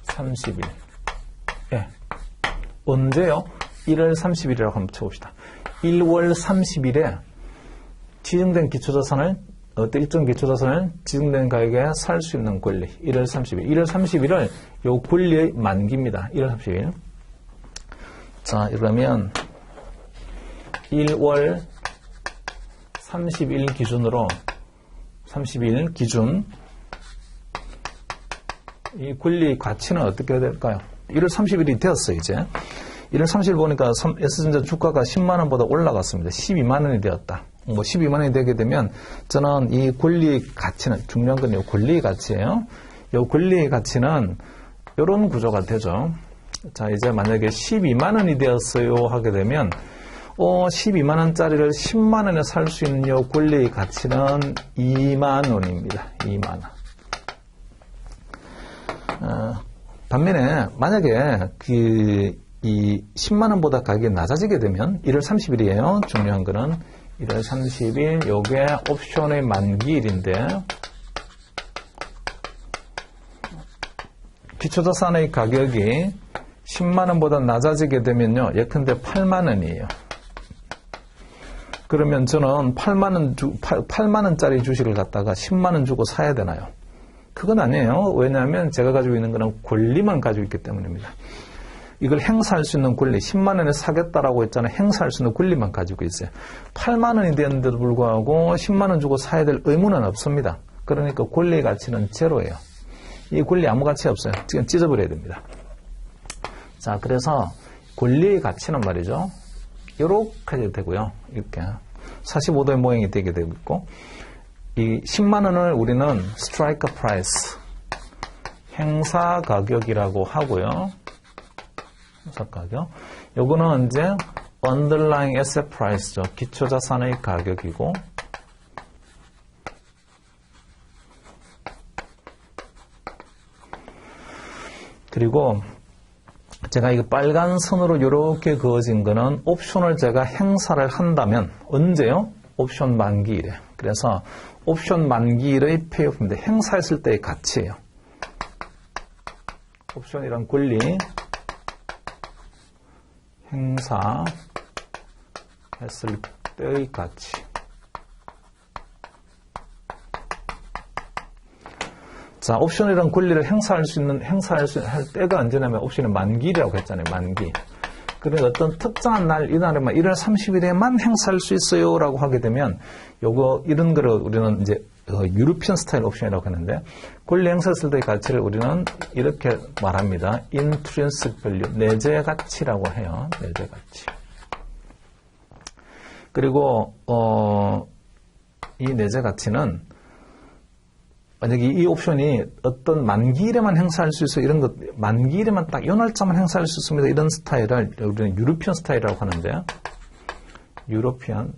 30일 언제요? 1월 30일이라고 한번 쳐봅시다. 1월 30일에 지정된 기초자산을 일정 기초자산을 지정된 가격에 살 수 있는 권리 1월 30일 1월 30일을 요 권리의 만기입니다. 1월 30일 자 이러면 1월 30일 기준으로 30일 기준 이 권리 가치는 어떻게 될까요? 1월 30일이 되었어요, 이제. 1월 30일 보니까 S전자 주가가 10만 원보다 올라갔습니다. 12만 원이 되었다. 12만 원이 되게 되면 저는 이 권리 가치는 중요한 건 이 권리 가치예요. 이 권리 가치는 이런 구조가 되죠. 자, 이제 만약에 12만 원이 되었어요 하게 되면 12만 원짜리를 10만 원에 살 수 있는 요 권리의 가치는 2만 원입니다. 2만 원. 반면에 만약에 이 10만 원보다 가격이 낮아지게 되면 1월 30일이에요. 중요한 거는 1월 30일 요게 옵션의 만기일인데 기초자산의 가격이 10만 원보다 낮아지게 되면요. 예컨대 8만 원이에요. 그러면 저는 8만 원짜리 주식을 갖다가 10만 원 주고 사야 되나요? 그건 아니에요. 왜냐하면 제가 가지고 있는 거는 권리만 가지고 있기 때문입니다. 이걸 행사할 수 있는 권리, 10만 원에 사겠다라고 했잖아요. 행사할 수 있는 권리만 가지고 있어요. 8만 원이 되는데도 불구하고 10만 원 주고 사야 될 의무는 없습니다. 그러니까 권리의 가치는 제로예요. 이 권리 아무 가치 없어요. 지금 찢어버려야 됩니다. 자, 그래서 권리의 가치는 말이죠. 이렇게 되고요. 이렇게 45도의 모양이 되게 되고 있고 이 10만 원을 우리는 스트라이커 프라이스 행사 가격이라고 하고요. 행사 가격. 요거는 이제 underlying asset price죠. 기초 자산의 가격이고 그리고 제가 이거 빨간 선으로 이렇게 그어진 거는 옵션을 제가 행사를 한다면 언제요? 옵션 만기일에. 그래서 옵션 만기일의 페이오프인데 행사했을 때의 가치예요. 옵션이란 권리 행사 했을 때의 가치. 자, 옵션이라는 권리를 행사할 할 때가 언제냐면 옵션의 만기라고 했잖아요. 만기. 그러니까 어떤 특정한 날, 이날에만 1월 30일에만 행사할 수 있어요. 라고 하게 되면 이런 거를 우리는 이제 유로피언 스타일 옵션이라고 하는데 권리 행사했을 때의 가치를 우리는 이렇게 말합니다. intrinsic value, 내재 가치라고 해요. 내재 가치. 그리고 이 내재 가치는 만약에 이 옵션이 어떤 만기일에만 행사할 수 있어 이런 것 만기일에만 딱 이 날짜만 행사할 수 있습니다. 이런 스타일을 우리는 유로피언 스타일이라고 하는데요. 유로피안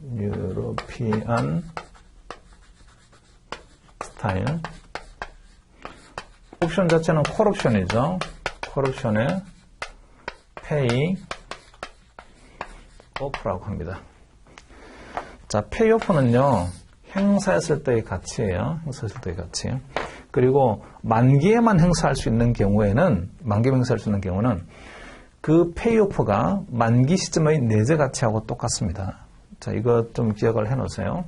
스타일. 옵션 자체는 콜 옵션이죠. 콜 옵션에 페이 오프라고 합니다. 자, 페이 오프는요. 행사했을 때의 가치예요. 행사했을 때의 가치. 그리고 만기에만 행사할 수 있는 경우에는 그 페이오프가 만기 시점의 내재 가치하고 똑같습니다. 자, 이거 좀 기억을 해 놓으세요.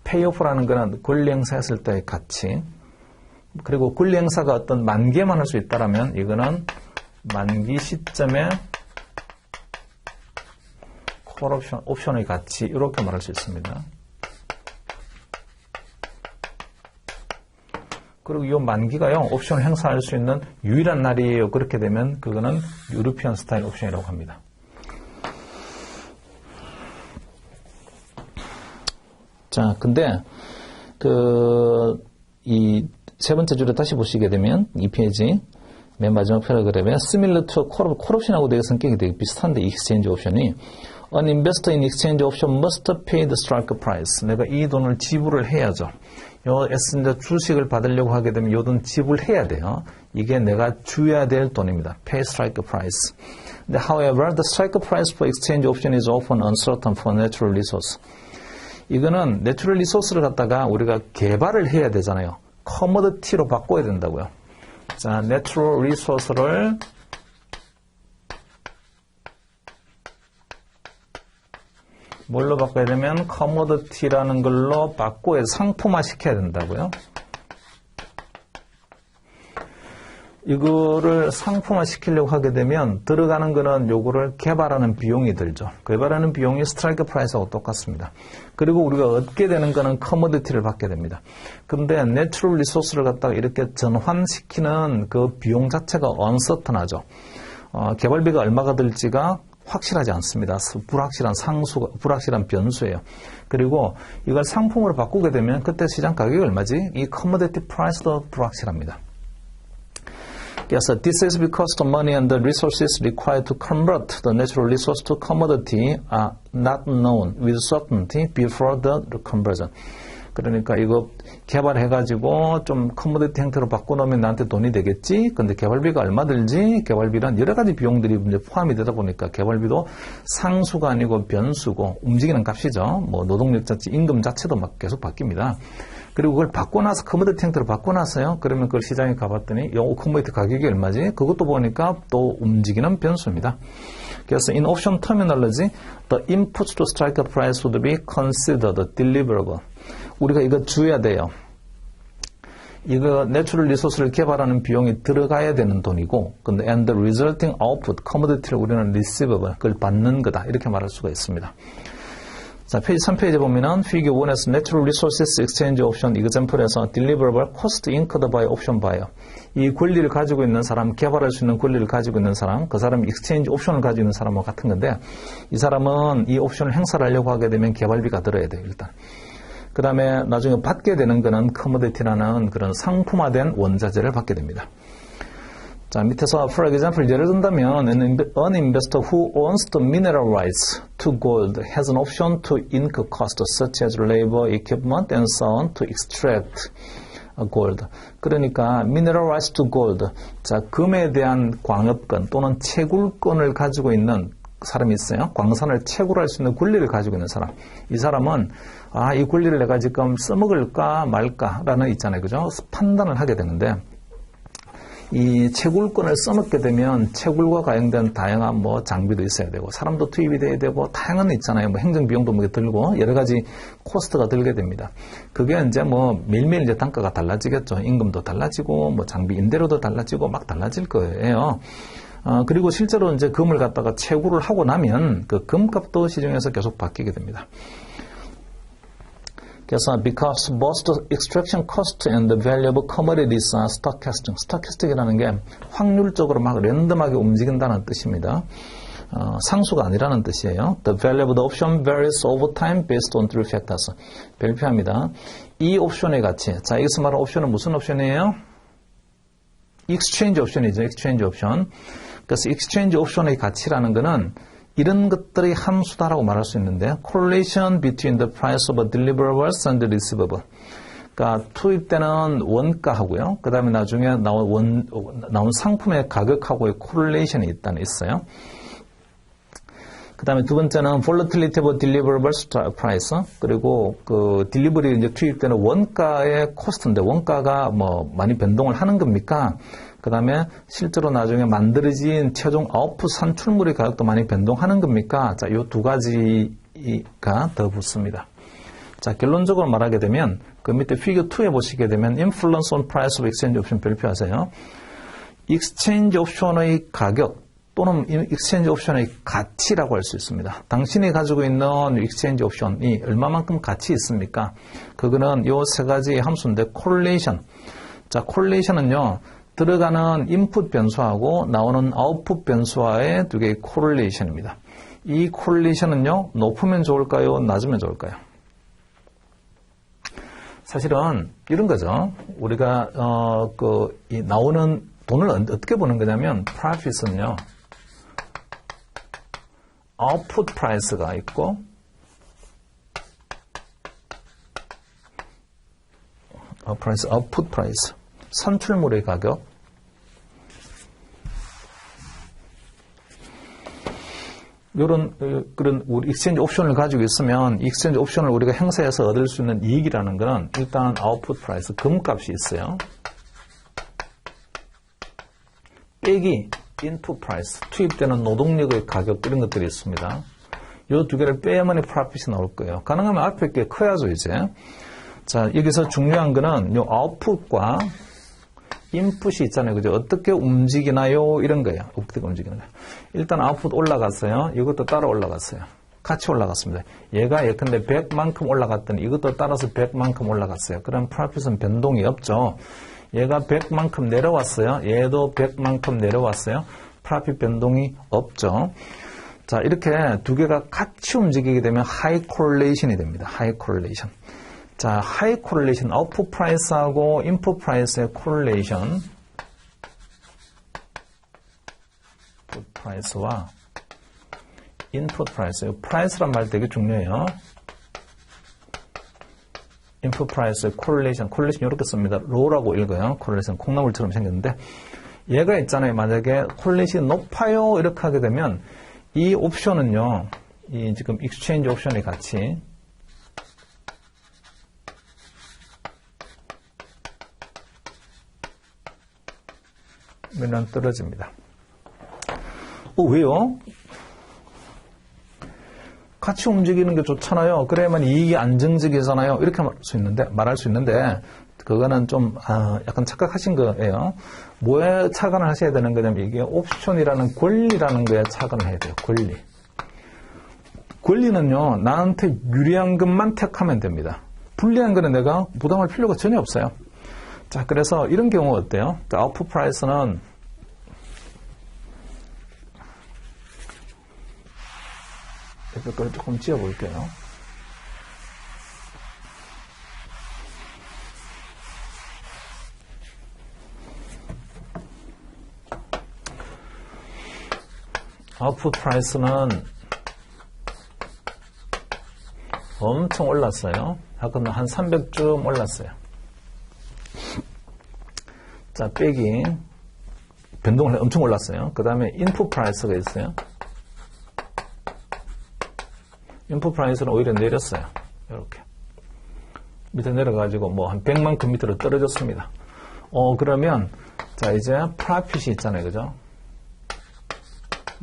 페이오프라는 거는 권리 행사했을 때의 가치. 그리고 권리 행사가 어떤 만기에만 할 수 있다라면 이거는 만기 시점에 콜 옵션의 가치 이렇게 말할 수 있습니다. 그리고 이 만기가요 옵션을 행사할 수 있는 유일한 날이에요. 그렇게 되면 그거는 유로피언 스타일 옵션이라고 합니다. 자, 근데 이 세 번째 줄에 다시 보시게 되면 이 페이지 맨 마지막 패러그래프에 similar to 콜 옵션하고 되게 성격이 되게 비슷한데 익스체인지 옵션이 An investor in exchange option must pay the strike price. 내가 이 돈을 지불을 해야죠. 이제 주식을 받으려고 하게 되면 이 돈 지불해야 돼요. 이게 내가 줘야 될 돈입니다. Pay strike price. However, the strike price for exchange option is often uncertain for natural resource. 이거는 내추럴 리소스를 갖다가 우리가 개발을 해야 되잖아요. 커머디티로 바꿔야 된다고요. 자, 내추럴 리소스를 뭘로 바꿔야 되면 커머디티라는 걸로 바꿔야 상품화 시켜야 된다고요. 이거를 상품화 시키려고 하게 되면 들어가는 거는 요거를 개발하는 비용이 들죠. 개발하는 비용이 스트라이크 프라이스하고 똑같습니다. 그리고 우리가 얻게 되는 거는 커머디티를 받게 됩니다. 근데 내추럴 리소스를 갖다가 이렇게 전환시키는 그 비용 자체가 언서턴하죠. 개발비가 얼마가 들지가 확실하지 않습니다. 불확실한 변수예요. 그리고 이걸 상품으로 바꾸게 되면 그때 시장 가격이 얼마지? 이 커머디티 프라이스도 불확실합니다. 그래서 this is because the money and the resources required to convert the natural resource to commodity are not known with certainty before the conversion. 그러니까 이거 개발해가지고 좀 커머디티 형태로 바꿔놓으면 나한테 돈이 되겠지? 근데 개발비가 얼마 들지? 개발비란 여러 가지 비용들이 이제 포함이 되다 보니까 개발비도 상수가 아니고 변수고 움직이는 값이죠. 뭐 노동력 자체, 임금 자체도 막 계속 바뀝니다. 그리고 그걸 바꿔놔서 커머디티 형태로 바꿔놨어요. 그러면 그걸 시장에 가봤더니 이 커머디티 가격이 얼마지? 그것도 보니까 또 움직이는 변수입니다. 그래서 in option terminology, the inputs to strike price would be considered deliverable. 우리가 이거 줘야 돼요. 이거 내추럴 리소스를 개발하는 비용이 들어가야 되는 돈이고, 근데 and the resulting output, commodity를 우리는 receivable, 그걸 받는 거다. 이렇게 말할 수가 있습니다. 자, 페이지 3페이지에 보면은 figure 1에서 natural resources exchange option example에서 deliverable cost incurred by option buyer. 이 권리를 가지고 있는 사람, 개발할 수 있는 권리를 가지고 있는 사람, 그 사람이 exchange 옵션을 가지고 있는 사람과 같은 건데, 이 사람은 이 옵션을 행사를 하려고 하게 되면 개발비가 들어야 돼요, 일단. 그 다음에 나중에 받게 되는 거는 커머디티라는 그런 상품화된 원자재를 받게 됩니다. 자, 밑에서 for example 예를 든다면 an investor who owns the mineral rights to gold has an option to incur costs such as labor, equipment, and so on to extract gold. 그러니까 mineral rights to gold, 자, 금에 대한 광업권 또는 채굴권을 가지고 있는 사람이 있어요. 광산을 채굴할 수 있는 권리를 가지고 있는 사람. 이 사람은 이 권리를 내가 지금 써먹을까 말까라는 있잖아요. 그죠? 판단을 하게 되는데 이 채굴권을 써놓게 되면 채굴과 관련된 다양한 뭐 장비도 있어야 되고 사람도 투입이 돼야 되고 다양한 거 있잖아요. 뭐 행정비용도 뭐 들고 여러 가지 코스트가 들게 됩니다. 그게 이제 뭐 매일매일 이제 단가가 달라지겠죠. 임금도 달라지고 뭐 장비 임대료도 달라지고 막 달라질 거예요. 그리고 실제로 이제 금을 갖다가 채굴을 하고 나면 그 금값도 시중에서 계속 바뀌게 됩니다. 그래서 because both the extraction cost and the valuable commodities are stochastic. stochastic이라는 게 확률적으로 막 랜덤하게 움직인다는 뜻입니다. 상수가 아니라는 뜻이에요. The value of the option varies over time based on three factors. 별표합니다. 이 옵션의 가치. 자, 여기서 말하는 옵션은 무슨 옵션이에요? exchange 옵션이죠. exchange 옵션. 그래서 exchange 옵션의 가치라는 것은 이런 것들의 함수다라고 말할 수 있는데 correlation between the price of deliverables and the receivable. 그러니까 투입되는 원가하고요. 그 다음에 나중에 나온 상품의 가격하고의 correlation이 일단 있어요. 그 다음에 두 번째는 volatility of deliverables price. 그리고 그 딜리버리 이제 투입되는 원가의 코스트인데 원가가 뭐 많이 변동을 하는 겁니까? 그 다음에 실제로 나중에 만들어진 최종 아웃풋 산출물의 가격도 많이 변동하는 겁니까? 자, 요 두 가지가 더 붙습니다. 자, 결론적으로 말하게 되면 그 밑에 피겨 2에 보시게 되면 influence on price of exchange option 별표하세요. exchange 옵션의 가격 또는 exchange 옵션의 가치라고 할 수 있습니다. 당신이 가지고 있는 exchange 옵션이 얼마만큼 가치 있습니까? 그거는 요 세 가지 함수인데 correlation. 자, correlation은요. 들어가는 인풋 변수하고 나오는 아웃풋 변수와의 두 개의 correlation입니다. 이 correlation은요, 높으면 좋을까요? 낮으면 좋을까요? 사실은 이런 거죠. 우리가 이 나오는 돈을 어떻게 보는 거냐면 profit은요, output price가 있고 output price. 산출물의 가격. 그런 우리 익스체인지 옵션을 가지고 있으면 익스체인지 옵션을 우리가 행사해서 얻을 수 있는 이익이라는 것은 일단 아웃풋 프라이스, 금값이 있어요. 빼기 인풋 프라이스, 투입되는 노동력의 가격 이런 것들이 있습니다. 이 두 개를 빼야만이 프로핏이 나올 거예요. 가능하면 앞에 게 커야죠, 이제. 자, 여기서 중요한 거는 이 아웃풋과 인풋이 있잖아요. 그죠? 어떻게 움직이나요? 이런 거예요. 어떻게 움직이나요? 일단 아웃풋 올라갔어요. 이것도 따라 올라갔어요. 같이 올라갔습니다. 얘가 예컨대 100만큼 올라갔더니 이것도 따라서 100만큼 올라갔어요. 그럼 프로핏은 변동이 없죠. 얘가 100만큼 내려왔어요. 얘도 100만큼 내려왔어요. 프로핏 변동이 없죠. 자, 이렇게 두 개가 같이 움직이게 되면 하이 콜레이션이 됩니다. 하이 콜레이션. 자, 하이 콜레이션, 아웃풋 프라이스하고 인풋 프라이스의 콜레이션. 아웃풋 프라이스와 인풋 프라이스. 프라이스란 말 되게 중요해요. 인풋 프라이스의 콜레이션. 콜레이션 이렇게 씁니다. 로라고 읽어요. 콜레이션 콩나물처럼 생겼는데 얘가 있잖아요. 만약에 콜레이션이 높아요. 이렇게 하게 되면 이 옵션은요. 이 지금 익스체인지 옵션의 가치 매년 떨어집니다. 왜요? 같이 움직이는 게 좋잖아요. 그래야만 이익이 안정적이잖아요. 이렇게 말할 수 있는데 그거는 좀 약간 착각하신 거예요. 뭐에 착안을 하셔야 되는 거냐면 이게 옵션이라는 권리라는 거에 착안을 해야 돼요. 권리. 권리는요. 나한테 유리한 것만 택하면 됩니다. 불리한 거는 내가 부담할 필요가 전혀 없어요. 자, 그래서 이런 경우 어때요? 아웃풋 프라이스는 이걸 조금 지어볼게요. 아웃풋 프라이스는 엄청 올랐어요. 한 300쯤 올랐어요. 자, 빼기 변동을 엄청 올랐어요. 그 다음에 인풋 프라이스가 있어요. 인풋 프라이스는 오히려 내렸어요. 이렇게 밑에 내려가지고 뭐 한 100만큼 밑으로 떨어졌습니다. 그러면 자, 이제 프로핏이 있잖아요. 그죠?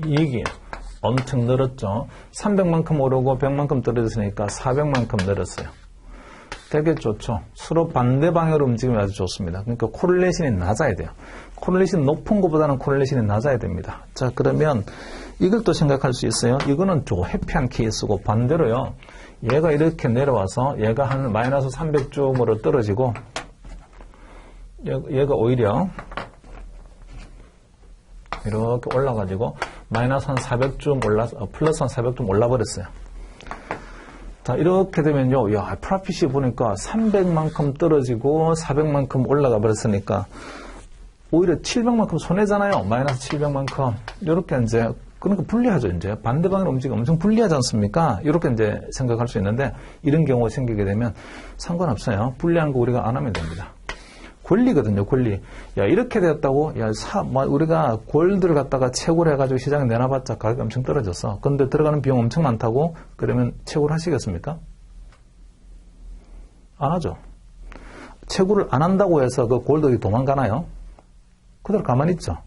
이익이 엄청 늘었죠. 300만큼 오르고 100만큼 떨어졌으니까 400만큼 늘었어요. 되게 좋죠. 서로 반대 방향으로 움직이면 아주 좋습니다. 그러니까 코릴레이션이 낮아야 돼요. 코릴레이션 높은 것보다는 코릴레이션이 낮아야 됩니다. 자, 그러면 이걸 또 생각할 수 있어요. 이거는 좀 해피한 케이스고 반대로요. 얘가 이렇게 내려와서 얘가 한 마이너스 300쯤으로 떨어지고 얘가 오히려 이렇게 올라가지고 마이너스 한 400쯤 플러스 한 400쯤 올라버렸어요. 자, 이렇게 되면요. 야, 프로핏이 보니까 300만큼 떨어지고 400만큼 올라가 버렸으니까 오히려 700만큼 손해잖아요. 마이너스 700만큼. 이렇게 이제, 그러니까 불리하죠, 이제. 반대방으로 움직이면 엄청 불리하지 않습니까? 이렇게 이제 생각할 수 있는데, 이런 경우가 생기게 되면 상관없어요. 불리한 거 우리가 안 하면 됩니다. 권리거든요, 권리. 야, 이렇게 되었다고? 야, 우리가 골드를 갖다가 채굴 해가지고 시장에 내놔봤자 가격이 엄청 떨어졌어. 근데 들어가는 비용 엄청 많다고? 그러면 채굴 하시겠습니까? 안 하죠. 채굴을 안 한다고 해서 그 골드가 도망가나요? 그대로 가만히 있죠.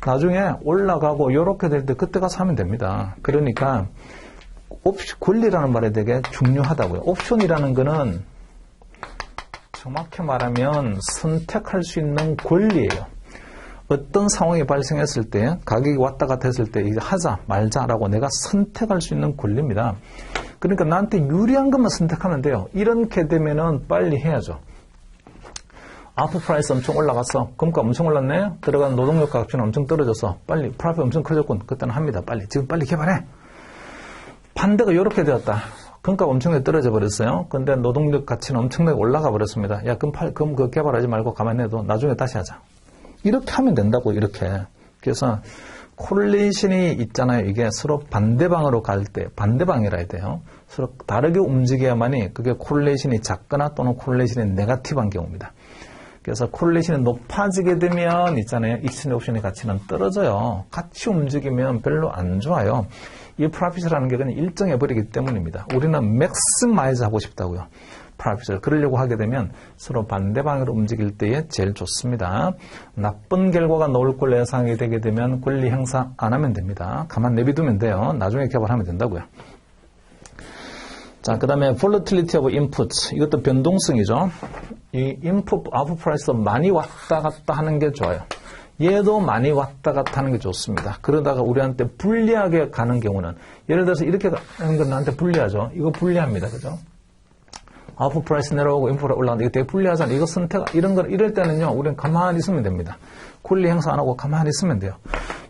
나중에 올라가고 요렇게 될 때 그때 가서 하면 됩니다. 그러니까 권리라는 말이 되게 중요하다고요. 옵션이라는 거는 정확히 말하면 선택할 수 있는 권리예요. 어떤 상황이 발생했을 때 가격이 왔다 갔다 했을 때 이제 하자 말자라고 내가 선택할 수 있는 권리입니다. 그러니까 나한테 유리한 것만 선택하면 돼요. 이렇게 되면은 빨리 해야죠. 아프 프라이스 엄청 올라갔어. 금가 엄청 올랐네. 들어간 노동력 가치는 엄청 떨어졌어. 빨리 프라이스 엄청 커졌군. 그때는 합니다. 빨리 지금 빨리 개발해. 반대가 이렇게 되었다. 금값 엄청나게 떨어져 버렸어요. 근데 노동력 가치는 엄청나게 올라가 버렸습니다. 야, 금 그거 개발하지 말고 가만히 해도 나중에 다시 하자. 이렇게 하면 된다고, 이렇게. 그래서 콜레이션이 있잖아요. 이게 서로 반대방으로 갈 때, 반대방이라 해야 돼요. 서로 다르게 움직여야만이 그게 콜레이션이 작거나 또는 콜레이션이 네거티브한 경우입니다. 그래서 콜레이션이 높아지게 되면 있잖아요. 익스체인지 옵션의 가치는 떨어져요. 같이 움직이면 별로 안 좋아요. 이 프로핏이라는 게 그냥 일정해버리기 때문입니다. 우리는 맥스마이즈 하고 싶다고요. 프로핏을. 그러려고 하게 되면 서로 반대방으로 움직일 때에 제일 좋습니다. 나쁜 결과가 나올 걸 예상이 되게 되면 권리 행사 안 하면 됩니다. 가만 내비두면 돼요. 나중에 개발하면 된다고요. 자, 그 다음에 volatility of inputs. 이것도 변동성이죠. 이 input, output price 많이 왔다 갔다 하는 게 좋아요. 얘도 많이 왔다 갔다 하는 게 좋습니다. 그러다가 우리한테 불리하게 가는 경우는, 예를 들어서 이렇게 가는 건 나한테 불리하죠. 이거 불리합니다. 그죠? 아웃풋 프라이스 내려오고 인풋 올라가는데 이거 되게 불리하잖아요. 이거 선택, 이럴 때는요, 우리는 가만히 있으면 됩니다. 권리 행사 안 하고 가만히 있으면 돼요.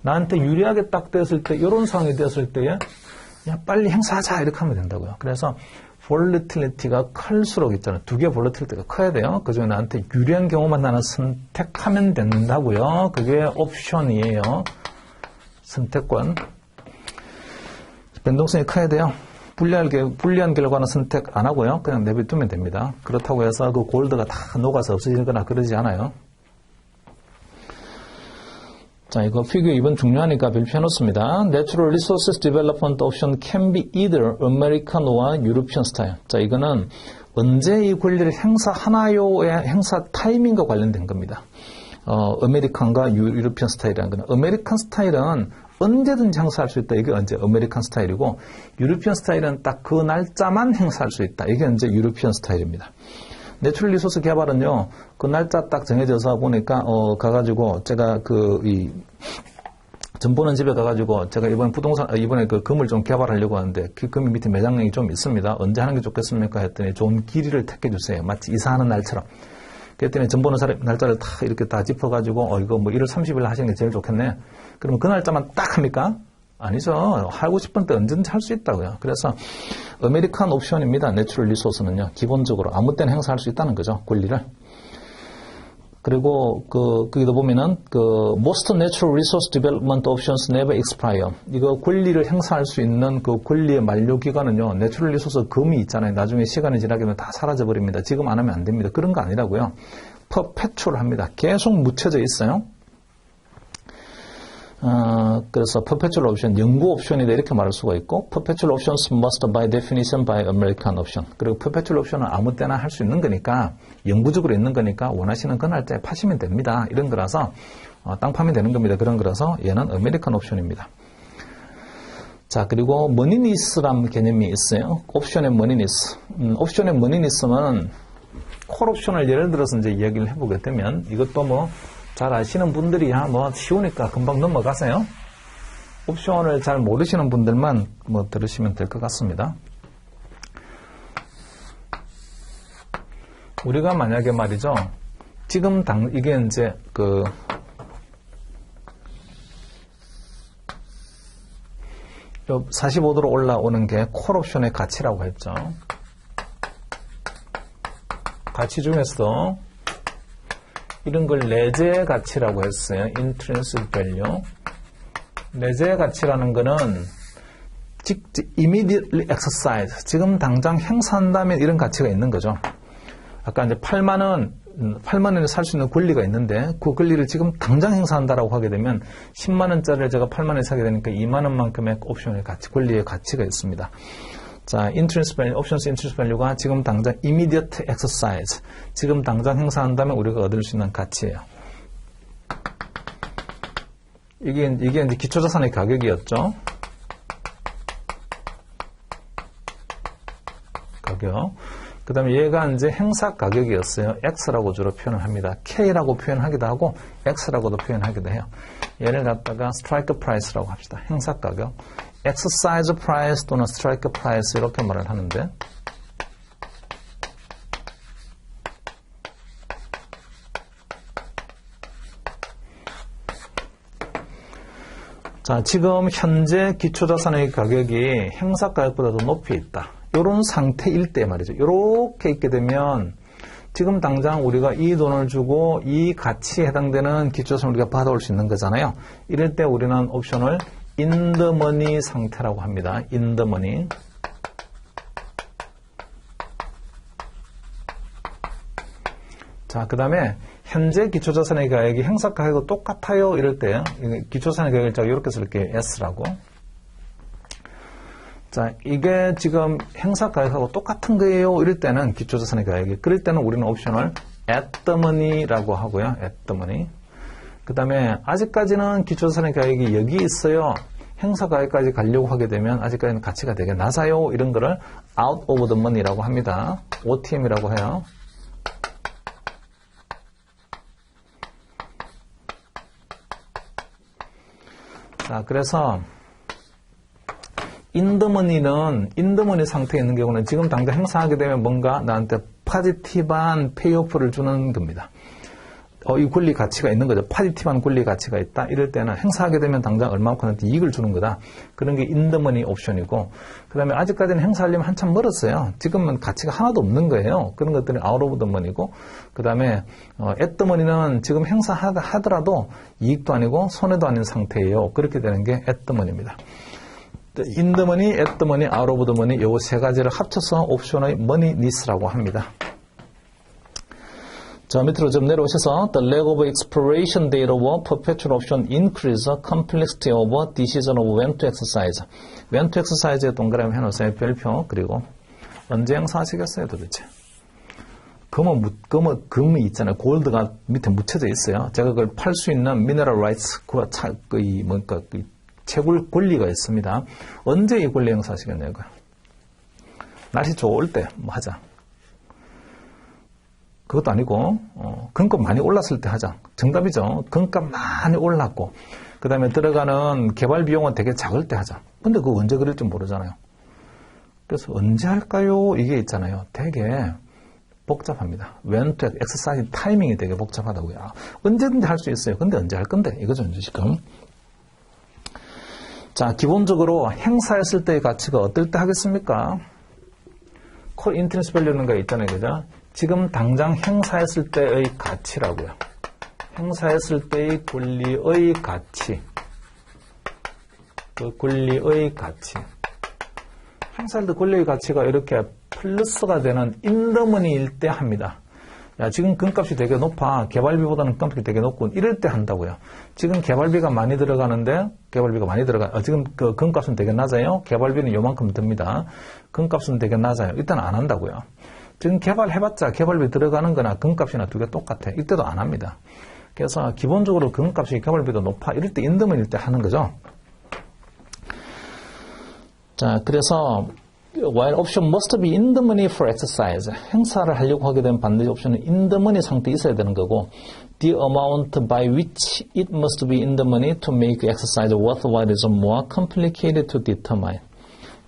나한테 유리하게 딱 되었을 때, 이런 상황이 되었을 때에, 야, 빨리 행사하자. 이렇게 하면 된다고요. 그래서, 볼러틸리티가 클수록 있잖아요. 두 개의 볼러틸리티가 커야 돼요. 그 중에 나한테 유리한 경우만 나는 선택하면 된다고요. 그게 옵션이에요. 선택권. 변동성이 커야 돼요. 불리한 결과는 선택 안 하고요. 그냥 내비두면 됩니다. 그렇다고 해서 그 골드가 다 녹아서 없어지거나 그러지 않아요. 자, 이거 피규어 2번 중요하니까 별표해놓습니다. Natural Resources Development Option can be either American와 European style. 자, 이거는 언제 이 권리를 행사하나요의 행사 타이밍과 관련된 겁니다. 아메리칸과 유로피안 스타일이라는 거는, 아메리칸 스타일은 언제든지 행사할 수 있다. 이게 언제 아메리칸 스타일이고, 유로피안 스타일은 딱 그 날짜만 행사할 수 있다. 이게 언제 유로피안 스타일입니다. 내추럴 리소스 개발은요, 그 날짜 딱 정해져서 보니까, 가가지고, 제가 전 보는 집에 가가지고, 제가 이번에 그 금을 좀 개발하려고 하는데, 그 금이 밑에 매장량이 좀 있습니다. 언제 하는 게 좋겠습니까? 했더니, 좋은 길이를 택해주세요. 마치 이사하는 날처럼. 그랬더니, 전 보는 사람, 날짜를 다 이렇게 다 짚어가지고, 이거 뭐 1월 30일 하시는 게 제일 좋겠네. 그러면 그 날짜만 딱 합니까? 아니죠. 하고 싶은 때 언제든지 할 수 있다고요. 그래서 아메리칸 옵션입니다. 내추럴 리소스는요. 기본적으로 아무 때나 행사할 수 있다는 거죠. 권리를. 그리고 거기도 보면은 most natural resource development options never expire. 이거 권리를 행사할 수 있는 그 권리의 만료 기간은요. 내추럴 리소스 금이 있잖아요. 나중에 시간이 지나게 되면 다 사라져 버립니다. 지금 안 하면 안 됩니다. 그런 거 아니라고요. perpetual 합니다. 계속 묻혀져 있어요. 그래서 perpetual option, 영구 옵션이다 이렇게 말할 수가 있고 perpetual options must by definition by American option. 그리고 perpetual option은 아무 때나 할 수 있는 거니까 영구적으로 있는 거니까 원하시는 그 날짜에 파시면 됩니다. 이런 거라서 땅 파면 되는 겁니다. 그런 거라서 얘는 American option입니다. 자, 그리고 moneyness라는 개념이 있어요. 옵션의 moneyness. 옵션의 moneyness는 콜 옵션을 예를 들어서 이제 이야기를 해보게 되면 이것도 뭐 잘 아시는 분들이야 뭐 쉬우니까 금방 넘어가세요. 옵션을 잘 모르시는 분들만 뭐 들으시면 될 것 같습니다. 우리가 만약에 말이죠. 지금 이게 이제 45도로 올라오는 게 콜 옵션의 가치라고 했죠. 가치 중에서 이런 걸 내재 가치라고 했어요. Intrinsic value. 내재 가치라는 거는 immediately exercise. 지금 당장 행사한다면 이런 가치가 있는 거죠. 아까 이제 8만 원에 살 수 있는 권리가 있는데 그 권리를 지금 당장 행사한다라고 하게 되면 10만 원짜리를 제가 8만 원에 사게 되니까 2만 원만큼의 옵션의 가치, 권리의 가치가 있습니다. 자, intrinsic value, options intrinsic value가 지금 당장 immediate exercise, 지금 당장 행사한다면 우리가 얻을 수 있는 가치예요. 이게 이제 기초자산의 가격이었죠. 가격. 그 다음에 얘가 이제 행사 가격이었어요. X라고 주로 표현을 합니다. K라고 표현하기도 하고 X라고도 표현하기도 해요. 얘를 갖다가 strike price라고 합시다. 행사 가격. exercise price 또는 strike price 이렇게 말을 하는데 자, 지금 현재 기초자산의 가격이 행사 가격보다 더 높이 있다. 이런 상태일 때 말이죠. 이렇게 있게 되면 지금 당장 우리가 이 돈을 주고 이 가치에 해당되는 기초자산을 우리가 받아올 수 있는 거잖아요. 이럴 때 우리는 옵션을 in the money 상태라고 합니다. in the money. 자, 그 다음에 현재 기초자산의 가격이 행사 가격과 똑같아요. 이럴 때 기초자산의 가격을 제가 이렇게 쓸게요. S라고. 자, 이게 지금 행사 가격하고 똑같은 거예요. 이럴 때는 기초자산의 가격이. 그럴 때는 우리는 옵션을 at the money라고 하고요. at the money. 그 다음에 아직까지는 기초자산의 가격이 여기 있어요. 행사 가격까지 가려고 하게 되면 아직까지는 가치가 되게 낮아요. 이런 거를 out of the money라고 합니다. OTM이라고 해요. 자, 그래서 in the money 상태에 있는 경우는 지금 당장 행사하게 되면 뭔가 나한테 파지티브한 페이오프를 주는 겁니다. 이 권리 가치가 있는 거죠. 파지티브한 권리 가치가 있다. 이럴 때는 행사하게 되면 당장 얼마만큼한테 이익을 주는 거다. 그런 게 in the money 옵션이고, 그 다음에 아직까지는 행사하려면 한참 멀었어요. 지금은 가치가 하나도 없는 거예요. 그런 것들이 out of the money고, 그 다음에 at the money는 지금 행사하더라도 이익도 아니고 손해도 아닌 상태예요. 그렇게 되는 게 at the money입니다. in the money, at the money, out of the money 요 세 가지를 합쳐서 옵션의 moneyness라고 합니다. 자, 밑으로 좀 내려오셔서 the lag of expiration date of perpetual option increase complexity of decision of when to exercise. when to exercise에 동그라미 해놓으세요. 별표. 그리고 언제 행사하시겠어요 도대체? 금이 있잖아요. 골드가 밑에 묻혀져 있어요. 제가 그걸 팔 수 있는 mineral rights, 채굴 권리가 있습니다. 언제 이 권리 행사하시겠냐고요. 날씨 좋을 때 뭐 하자. 그것도 아니고 금값 많이 올랐을 때 하자. 정답이죠. 금값 많이 올랐고 그 다음에 들어가는 개발 비용은 되게 작을 때 하자. 근데 그거 언제 그럴지 모르잖아요. 그래서 언제 할까요? 이게 있잖아요. 되게 복잡합니다. when to exercise 타이밍이 되게 복잡하다고요. 언제든지 할 수 있어요. 근데 언제 할 건데? 이거죠, 이제 지금. 자, 기본적으로 행사했을 때의 가치가 어떨 때 하겠습니까? 콜 인트린스 밸류는 거 있잖아요. 그죠? 지금 당장 행사했을 때의 가치라고요. 행사했을 때의 권리의 가치. 그 권리의 가치. 행사할 때 권리의 가치가 이렇게 플러스가 되는 인더머니일 때 합니다. 야, 지금 금값이 되게 높아. 개발비보다는 금값이 되게 높고, 이럴 때 한다고요. 지금 개발비가 많이 들어가는데, 지금 그 금값은 되게 낮아요. 개발비는 요만큼 듭니다. 금값은 되게 낮아요. 이때는 안 한다고요. 지금 개발해봤자 개발비 들어가는 거나 금값이나 두 개 똑같아. 이때도 안 합니다. 그래서 기본적으로 금값이 개발비도 높아. 이럴 때 인더머니일 때 하는 거죠. 자, 그래서 while option must be in the money for exercise. 행사를 하려고 하게 되면 반드시 옵션은 in the money 상태에 있어야 되는 거고, the amount by which it must be in the money to make exercise worthwhile is more complicated to determine.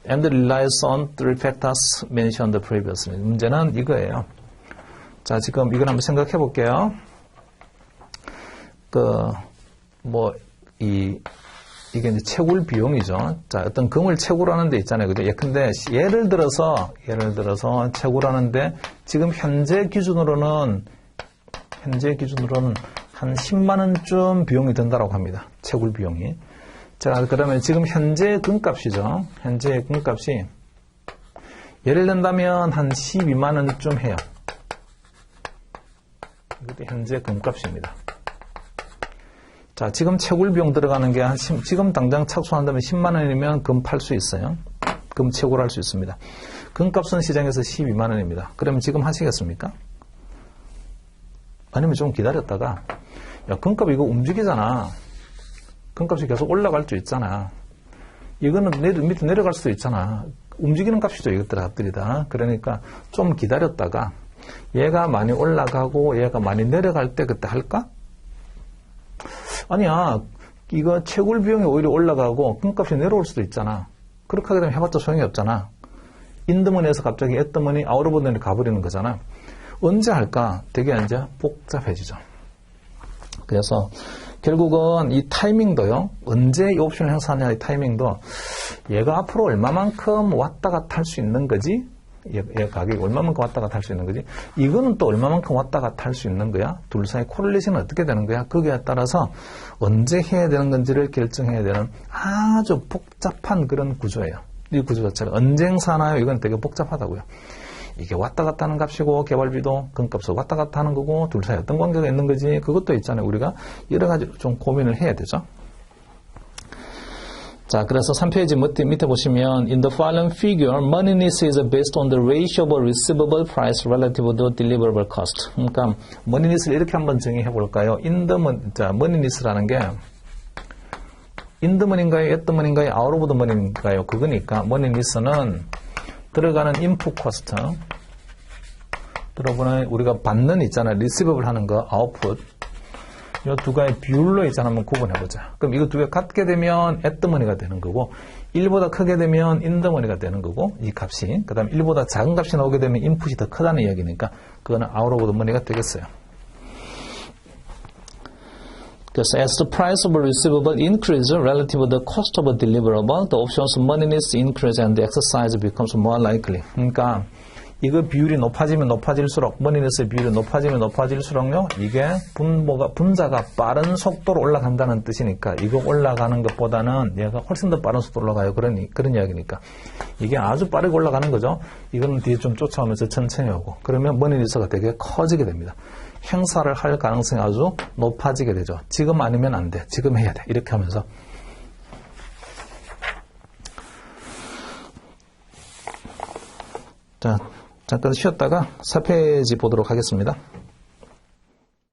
And relies on three factors mentioned previously. 문제는 이거예요. 자, 지금 이걸 한번 생각해 볼게요. 이게 이제 채굴 비용이죠. 자, 어떤 금을 채굴하는 데 있잖아요. 그죠? 예컨대, 예를 들어서 채굴하는데, 지금 현재 기준으로는 한 10만원쯤 비용이 든다라고 합니다. 채굴 비용이. 자, 그러면 지금 현재 금값이죠. 현재 금값이, 예를 든다면 한 12만원쯤 해요. 이것도 현재 금값입니다. 자, 지금 채굴 비용 들어가는 게 지금 당장 착수한다면 10만 원이면 금 팔 수 있어요. 금 채굴할 수 있습니다. 금값은 시장에서 12만 원입니다. 그러면 지금 하시겠습니까? 아니면 좀 기다렸다가, 야, 금값 이거 움직이잖아. 금값이 계속 올라갈 수 있잖아. 이거는 밑에 내려갈 수도 있잖아. 움직이는 값이죠, 이것들이 다. 그러니까 좀 기다렸다가 얘가 많이 올라가고 얘가 많이 내려갈 때 그때 할까? 아니야, 이거 채굴 비용이 오히려 올라가고 금값이 내려올 수도 있잖아. 그렇게 하게 되면 해봤자 소용이 없잖아. 인더머니에서 갑자기 앳더머니, 아웃오버더머니 가버리는 거잖아. 언제 할까? 되게 이제 복잡해지죠. 그래서 결국은 이 타이밍도요, 언제 이 옵션을 행사하냐, 이 타이밍도 얘가 앞으로 얼마만큼 왔다 갔다 할 수 있는 거지? 얘 가격이 얼마만큼 왔다 갔다 할 수 있는 거지? 이거는 또 얼마만큼 왔다 갔다 할 수 있는 거야? 둘 사이 코릴레이션은 어떻게 되는 거야? 거기에 따라서 언제 해야 되는 건지를 결정해야 되는 아주 복잡한 그런 구조예요. 이 구조 자체가 언제 행사하나요? 이건 되게 복잡하다고요. 이게 왔다 갔다 하는 값이고, 개발비도 금값으로 왔다 갔다 하는 거고, 둘 사이 어떤 관계가 있는 거지? 그것도 있잖아요. 우리가 여러 가지 좀 고민을 해야 되죠. 자, 그래서 3페이지 밑에 보시면 in the following figure, money needs is based on the ratio of receivable price relative to deliverable cost. 그러니까 money needs를 이렇게 한번 정의해 볼까요? money needs라는 게 in the money인가요? at the money인가요? out of the money인가요? 그거니까 money needs는 들어가는 input cost, 들어보는 우리가 받는 있잖아요. receivable 하는 거, output. 이 두 가지 비율로 있잖아. 한번 구분해보자. 그럼 이거 두 개 같게 되면 at the money가 되는 거고, 1보다 크게 되면 in the money가 되는 거고, 이 값이. 그 다음에 1보다 작은 값이 나오게 되면 인풋이 더 크다는 이야기니까, 그거는 out of the money가 되겠어요. 그래서 as the price of a receivable increases relative to the cost of a deliverable, the options money needs increase and the exercise becomes more likely. 그러니까 이거 비율이 높아지면 높아질수록, 머니니스의 비율이 높아지면 높아질수록요, 이게 분자가 빠른 속도로 올라간다는 뜻이니까, 이거 올라가는 것보다는 얘가 훨씬 더 빠른 속도로 올라가요. 그런 이야기니까. 이게 아주 빠르게 올라가는 거죠. 이거는 뒤에 좀 쫓아오면서 천천히 오고, 그러면 머니니스가 되게 커지게 됩니다. 행사를 할 가능성이 아주 높아지게 되죠. 지금 아니면 안 돼. 지금 해야 돼. 이렇게 하면서. 자, 잠깐 쉬었다가 4페이지 보도록 하겠습니다.